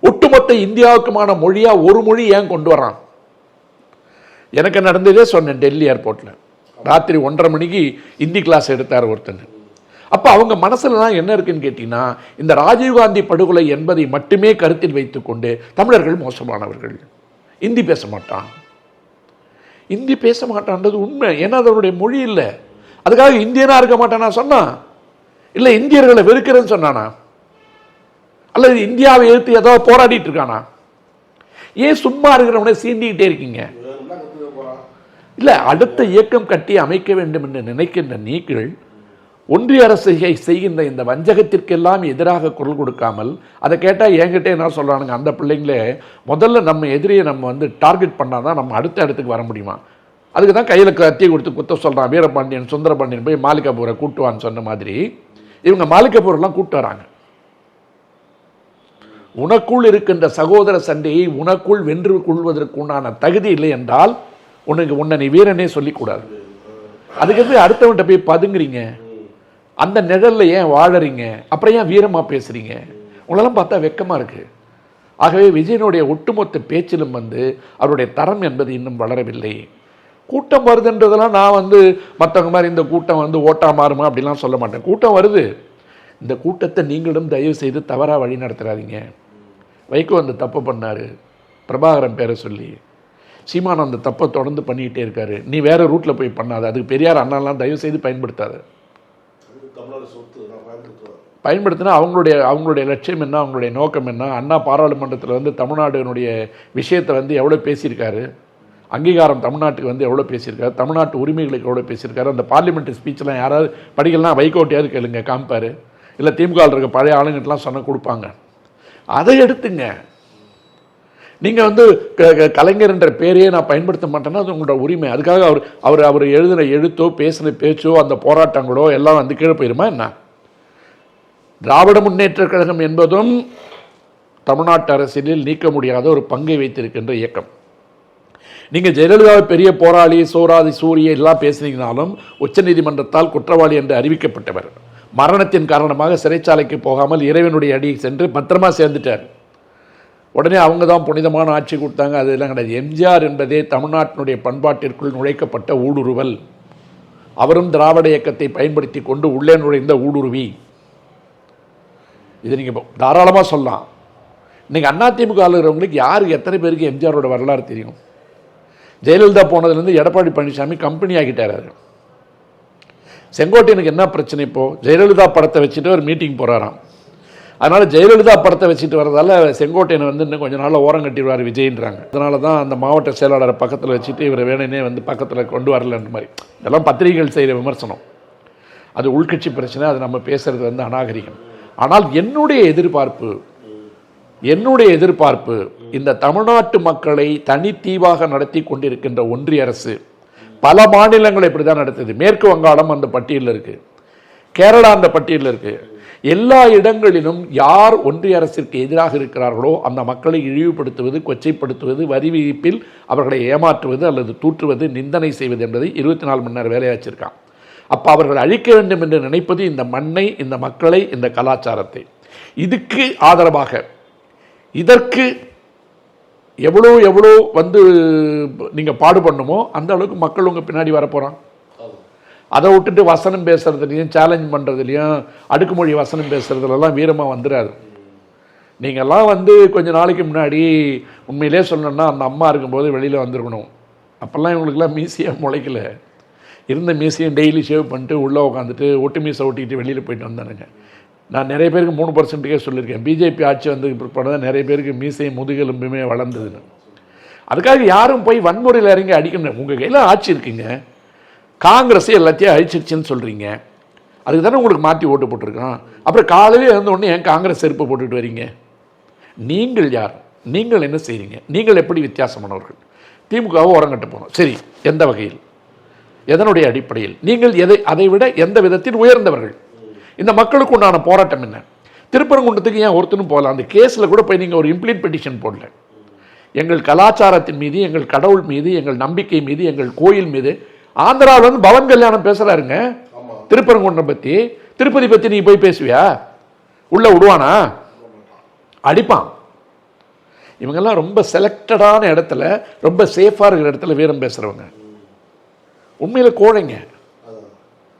ஒட்டுமொத்த இந்தியாவுக்குமான மொழியா ஒரு மொழி ஏன் கொண்டு வரான்? எனக்கு நடந்ததே சொன்னேன். டெல்லி ஏர்போர்ட்டில் ராத்திரி 1:30 மணிக்கு ஹிந்தி கிளாஸ் எடுத்தார் ஒருத்தன். அப்போ அவங்க மனசுலலாம் என்ன இருக்குன்னு கேட்டீங்கன்னா, இந்த ராஜீவ்காந்தி படுகொலை என்பதை மட்டுமே கருத்தில் வைத்துக்கொண்டு தமிழர்கள் மோசமானவர்கள், இந்தி பேச மாட்டான். இந்தி பேச மாட்டான்றது உண்மை. ஏன்னா அதனுடைய மொழி இல்லை. அதுக்காக இந்தியனா இருக்க மாட்டானா சொன்னா? இல்லை இந்தியர்களை வெறுக்கிறேன்னு சொன்னானா? அல்லது இந்தியாவை எதிர்த்து ஏதோ போராடிட்டு இருக்கானா? ஏன் சும்மா இருக்கிறவனை சீண்டிக்கிட்டே இருக்கீங்க? இல்லை, அடுத்த இயக்கம் கட்டி அமைக்க வேண்டும் என்று நினைக்கின்ற நீங்கள் ஒன்றிய அரசு செய்கின்ற இந்த வஞ்சகத்திற்கெல்லாம் எதிராக குரல் கொடுக்காமல், அதை கேட்டால் என்கிட்ட என்ன சொல்கிறானுங்க, அந்த பிள்ளைங்களே முதல்ல நம்ம எதிரியை நம்ம டார்கெட் பண்ணால் தான் நம்ம அடுத்த இடத்துக்கு வர முடியுமா? அதுக்கு தான் கையில் கத்தியை கொடுத்து குத்த சொல்கிறான். வீரபாண்டியன் சுந்தரபாண்டியன் போய் மாலிகாபூரை கூட்டுவான்னு சொன்ன மாதிரி இவங்க மாலிகாபூரெல்லாம் கூட்டு வராங்க. உனக்குள் இருக்கின்ற சகோதர சண்டையை உனக்குள் வென்று கொள்வதற்கு உண்டான தகுதி இல்லை என்றால் உன்னை நீ வீரனே சொல்லிக்கூடாது. அதுக்கு அடுத்தவன்கிட்ட போய் பதுங்குறீங்க, அந்த நிழல்ல ஏன் வாழறீங்க? அப்புறம் ஏன் வீரமா பேசுறீங்க? உங்களெல்லாம் பார்த்தா வெக்கமா இருக்கு. ஆகவே விஜயனுடைய ஒட்டுமொத்த பேச்சிலும் அவருடைய தரம் என்பது இன்னும் வளரவில்லை. கூட்டம் வருதுன்றதெல்லாம் நான் மற்றவங்க மாதிரி இந்த கூட்டம் ஓட்டா மாறுமா அப்படிலாம் சொல்ல மாட்டேன். கூட்டம் வருது. இந்த கூட்டத்தை நீங்களும் தயவு செய்து தவறாக வழி நடத்துறாதீங்க. வைகோ அந்த தப்பை பண்ணாரு, பிரபாகரன் பேரை சொல்லி. சீமான் அந்த தப்பை தொடர்ந்து பண்ணிக்கிட்டே இருக்காரு. நீ வேற ரூட்ல போய் பண்ணாத. அதுக்கு பெரியார் அண்ணாலாம் தயவு செய்து பயன்படுத்தாது. பயன்படுத்தினா அவங்களுடைய லட்சியம் என்ன, அவங்களுடைய நோக்கம் என்ன? அண்ணா பாராளுமன்றத்தில் தமிழ்நாடுனுடைய விஷயத்தை எவ்வளோ பேசியிருக்காரு, அங்கீகாரம் தமிழ்நாட்டுக்கு எவ்வளோ பேசியிருக்காரு, தமிழ்நாட்டு உரிமைகளுக்கு எவ்வளோ பேசியிருக்காரு. அந்த பார்லிமெண்ட்ரி ஸ்பீச்செலாம் யாராவது படிக்கலாம், வைகோட்டையாவது கேளுங்க, காமிப்பார். இல்லை திமுகவில் இருக்க பழைய ஆளுங்கிட்டலாம் சொன்ன கொடுப்பாங்க. அதை எடுத்துங்க. நீங்கள் கலைஞர் என்ற பேரையே நான் பயன்படுத்த மாட்டேன்னா அது உங்களோட உரிமை. அதுக்காக அவர் எழுதின எழுத்தோ பேசின பேச்சோ அந்த போராட்டங்களோ எல்லாம் கீழே போயிருமா என்ன? திராவிட முன்னேற்ற கழகம் என்பதும் தமிழ்நாட்டு அரசியலில் நீக்க முடியாத ஒரு பங்கை வைத்திருக்கின்ற இயக்கம். நீங்கள் ஜெயலலிதாவை பெரிய போராளி, சோராதி, சூரிய எல்லாம் பேசினீங்கனாலும் உச்சநீதிமன்றத்தால் குற்றவாளி என்று அறிவிக்கப்பட்டவர். மரணத்தின் காரணமாக சிறைச்சாலைக்கு போகாமல் இறைவனுடைய அடியை சென்று பத்திரமா சேர்ந்துட்டார். உடனே அவங்க தான் புனிதமான ஆட்சி கொடுத்தாங்க. அதெல்லாம் கிடையாது. எம்ஜிஆர் என்பதே தமிழ்நாட்டினுடைய பண்பாட்டிற்குள் நுழைக்கப்பட்ட ஊடுருவல். அவரும் திராவிட இயக்கத்தை பயன்படுத்தி கொண்டு உள்ளே நுழைந்த ஊடுருவி. இது நீங்கள் தாராளமாக சொல்லலாம். இன்றைக்கி அதிமுக இருக்கிறவங்களுக்கு யாருக்கு எத்தனை பேருக்கு எம்ஜிஆரோட வரலாறு தெரியும்? ஜெயலலிதா போனதுலேருந்து எடப்பாடி பழனிசாமி கம்பெனி ஆகிட்டார். செங்கோட்டையனுக்கு என்ன பிரச்சனை? இப்போது ஜெயலலிதா படத்தை வச்சுட்டு ஒரு மீட்டிங் போகிறாராம். அதனால் ஜெயலலிதா படத்தை வச்சுட்டு வரதால செங்கோட்டையனை இன்னும் கொஞ்சம் நாளில் ஓரம் கட்டிடுவார் விஜய்ன்றாங்க. அதனால தான் அந்த மாவட்ட செயலாளரை பக்கத்தில் வச்சுட்டு இவரை வேணுனே பக்கத்தில் கொண்டு வரலன்ற மாதிரி இதெல்லாம் பத்திரிகைகள் செய்கிற விமர்சனம். அது உள்கட்சி பிரச்சனை. அது நம்ம பேசுகிறது அநாகரிகம். ஆனால் என்னுடைய எதிர்பார்ப்பு இந்த தமிழ்நாட்டு மக்களை தனித்தீவாக நடத்தி கொண்டிருக்கின்ற ஒன்றிய அரசு பல மாநிலங்களை இப்படி தான் நடத்துது. மேற்கு வங்காளம் அந்த பட்டியலில் இருக்குது. கேரளா அந்த பட்டியலில் இருக்கு. எல்லா இடங்களிலும் யார் ஒன்றிய அரசிற்கு எதிராக இருக்கிறார்களோ அந்த மக்களை இழிவுபடுத்துவது, கொச்சைப்படுத்துவது, வரி விதிப்பில் அவர்களை ஏமாற்றுவது அல்லது தூற்றுவது, நிந்தனை செய்வது என்பதை 24 மணி நேரம் வேலையா வச்சிருக்கான். அப்போ அவர்கள் அழிக்க வேண்டும் என்று நினைப்பது இந்த மண்ணை, இந்த மக்களை, இந்த கலாச்சாரத்தை. இதுக்கு ஆதரவாக இதற்கு எவ்வளோ எவ்வளோ நீங்கள் பாடுபடணுமோ அந்த அளவுக்கு மக்கள் உங்கள் பின்னாடி வரப்போகிறான். அதை விட்டுட்டு வசனம் பேசுறதுலையும் சேலஞ்ச் பண்ணுறதுலையும் அடுக்குமொழி வசனம் பேசுறதுலாம் வீரமாக வந்துடாது. நீங்கள்லாம் கொஞ்ச நாளைக்கு முன்னாடி உண்மையிலே சொல்லணும்னா அந்த அம்மா இருக்கும்போது வெளியில் வந்திருக்கணும். அப்போல்லாம் இவங்களுக்குலாம் மீசியாக முளைக்கல. இருந்த மீசியும் டெய்லி ஷேவ் பண்ணிட்டு உள்ளே உட்காந்துட்டு ஒட்டு மீசை ஒட்டிக்கிட்டு வெளியில் போயிட்டு வந்தானுங்க. நான் நிறைய பேருக்கு 3% சொல்லியிருக்கேன். பிஜேபி ஆட்சி வந்து பிற்பாடு நிறைய பேருக்கு மீசையும் முதுகெலும்புமே வளர்ந்ததுன்னு. அதுக்காக யாரும் போய் வன்முறையில் இறங்கி அடிக்கணும். உங்கள் கையில் ஆட்சி இருக்குங்க. காங்கிரஸ் எல்லாத்தையும் அழிச்சிருச்சுன்னு சொல்கிறீங்க. அதுக்கு தானே உங்களுக்கு மாற்றி ஓட்டு போட்டிருக்கான். அப்புறம் காலையில் இருந்த உடனே ஏன் காங்கிரஸ் செருப்பு போட்டுட்டு வரீங்க? நீங்கள் யார்? நீங்கள் என்ன செய்கிறீங்க? நீங்கள் எப்படி வித்தியாசமானவர்கள்? திமுகவை ஓரங்கட்ட போகணும். சரி, எந்த வகையில், எதனுடைய அடிப்படையில்? நீங்கள் அதை விட எந்த விதத்தில் உயர்ந்தவர்கள்? இந்த மக்களுக்கு உண்டான போராட்டம் என்ன? திருப்பரங்குன்றத்துக்கு ஏன் ஒருத்தனும் போகலாம்? அந்த கேஸில் கூட போய் நீங்கள் ஒரு இம்ப்ளீட் பெட்டிஷன் போடல. எங்கள் கலாச்சாரத்தின் மீது, எங்கள் கடவுள் மீது, எங்கள் நம்பிக்கை மீது, எங்கள் கோயில் மீது. ஆந்திராவில் பவன் கல்யாணம் பேசுறாருங்க திருப்பரங்குன்றம் பத்தி. திருப்பதி பத்தி நீ போய் பேசுவியா? உள்ள விடுவானா? அடிப்பான். இவங்கெல்லாம் ரொம்ப செலக்டடான இடத்துல, ரொம்ப சேஃபா இருக்கிற இடத்துல வீரம் பேசுறவங்க. உண்மையில கோழைங்க.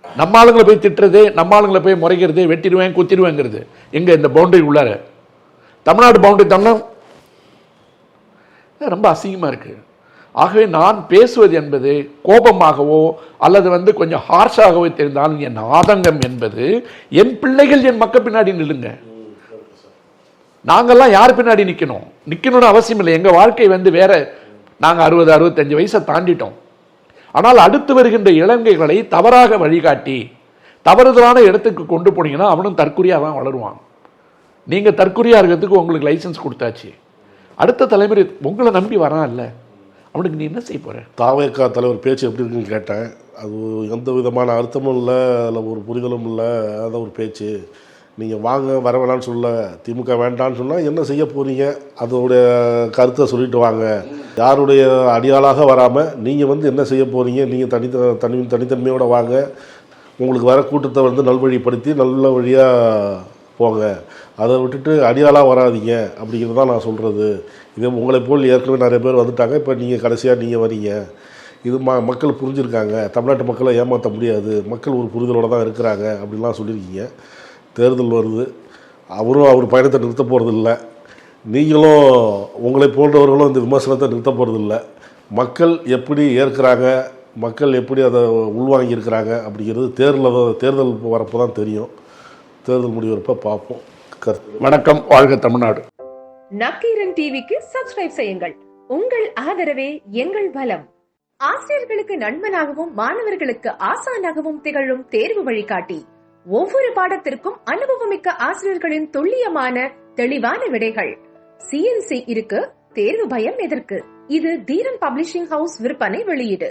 நம்ம ஆளுங்களை போய் திட்டுறது, நம்ம ஆளுங்களை போய் முறைக்கிறது, வெட்டிடுவேன் குத்திடுவேங்கிறது எங்க இந்த பவுண்டரி உள்ளார? தமிழ்நாடு பவுண்டரி தானே. ரொம்ப அசிங்கமா இருக்கு. ஆகவே நான் பேசுவது என்பது கோபமாகவோ அல்லது கொஞ்சம் ஹார்ஷாகவோ தெரிந்தாலும் என் ஆதங்கம் என்பது என் பிள்ளைகள், என் மக்கள் பின்னாடி நில்லுங்க. நாங்கெல்லாம் யார் பின்னாடி நிக்கணும்னு அவசியம் இல்லை. எங்க வாழ்க்கை வேற. நாங்கள் 60-65 வயசை தாண்டிட்டோம். ஆனால் அடுத்து வருகின்ற இளைஞர்களை தவறாக வழிகாட்டி தவறுதலான இடத்துக்கு கொண்டு போனீங்கன்னா அவனும் தற்குறியாக தான் வளருவான். நீங்க தற்குறியா இருக்கிறதுக்கு உங்களுக்கு லைசன்ஸ் கொடுத்தாச்சு. அடுத்த தலைமுறை உங்களை நம்பி வரான் இல்லை, அவனுக்கு நீ என்ன செய்ய போற? தாவேகா தலைவர் பேச்சு எப்படி இருக்குன்னு கேட்டேன். அது எந்த விதமான அர்த்தமும் இல்லை, அதில் ஒரு புரிதலும் இல்லை. அதான் ஒரு பேச்சு. நீங்கள் வாங்க வர வேணான்னு சொல்ல, திமுக வேண்டான்னு சொன்னால் என்ன செய்ய போகிறீங்க அதோடைய கருத்தை சொல்லிட்டு வாங்க. யாருடைய அடியாளாக வராமல் நீங்கள் என்ன செய்ய போகிறீங்க, நீங்கள் தனித்தன்மையோடு வாங்க. உங்களுக்கு வர கூட்டத்தை நல்வழிப்படுத்தி நல்ல வழியாக போங்க. அதை விட்டுட்டு அடியாளாக வராதிங்க அப்படிங்கிறது தான் நான் சொல்கிறது. இதே உங்களை போல் ஏற்கனவே நிறைய பேர் வந்துட்டாங்க. இப்போ நீங்கள் கடைசியாக நீங்கள் வரீங்க. இது மக்கள் புரிஞ்சுருக்காங்க. தமிழ்நாட்டு மக்களை ஏமாற்ற முடியாது. மக்கள் ஒரு புரிதலோடு தான் இருக்கிறாங்க அப்படின்லாம் சொல்லியிருக்கீங்க. தேர்தல் வருது. அவர் பயணத்தை நிறுத்த போகிறதில்ல. நீங்களும் உங்களை போன்றவர்களும் இந்த விமர்சனத்தை நிறுத்த போகிறதில்ல. மக்கள் எப்படி ஏற்கிறாங்க, மக்கள் எப்படி அதை உள்வாங்கியிருக்கிறாங்க அப்படிங்கிறது தேர்தல் வரப்போ தான் தெரியும். தேர்தல் முடிவரப்ப பார்ப்போம். வணக்கம். வாழ்க தமிழ்நாடு. நக்கீரன் டிவிக்கு சப்ஸ்கிரைப் செய்யுங்கள். உங்கள் ஆதரவே எங்கள் பலம். ஆசிரியர்களுக்கு நண்பனாகவும் மாணவர்களுக்கு ஆசானாகவும் திகழும் தேர்வு வழிகாட்டி. ஒவ்வொரு பாடத்திற்கும் அனுபவமிக்க ஆசிரியர்களின் துல்லியமான தெளிவான விடைகள். CNC இருக்கு, தேர்வு பயம் எதற்கு? இது தீரன் பப்ளிஷிங் ஹவுஸ் விற்பனை வெளியீடு.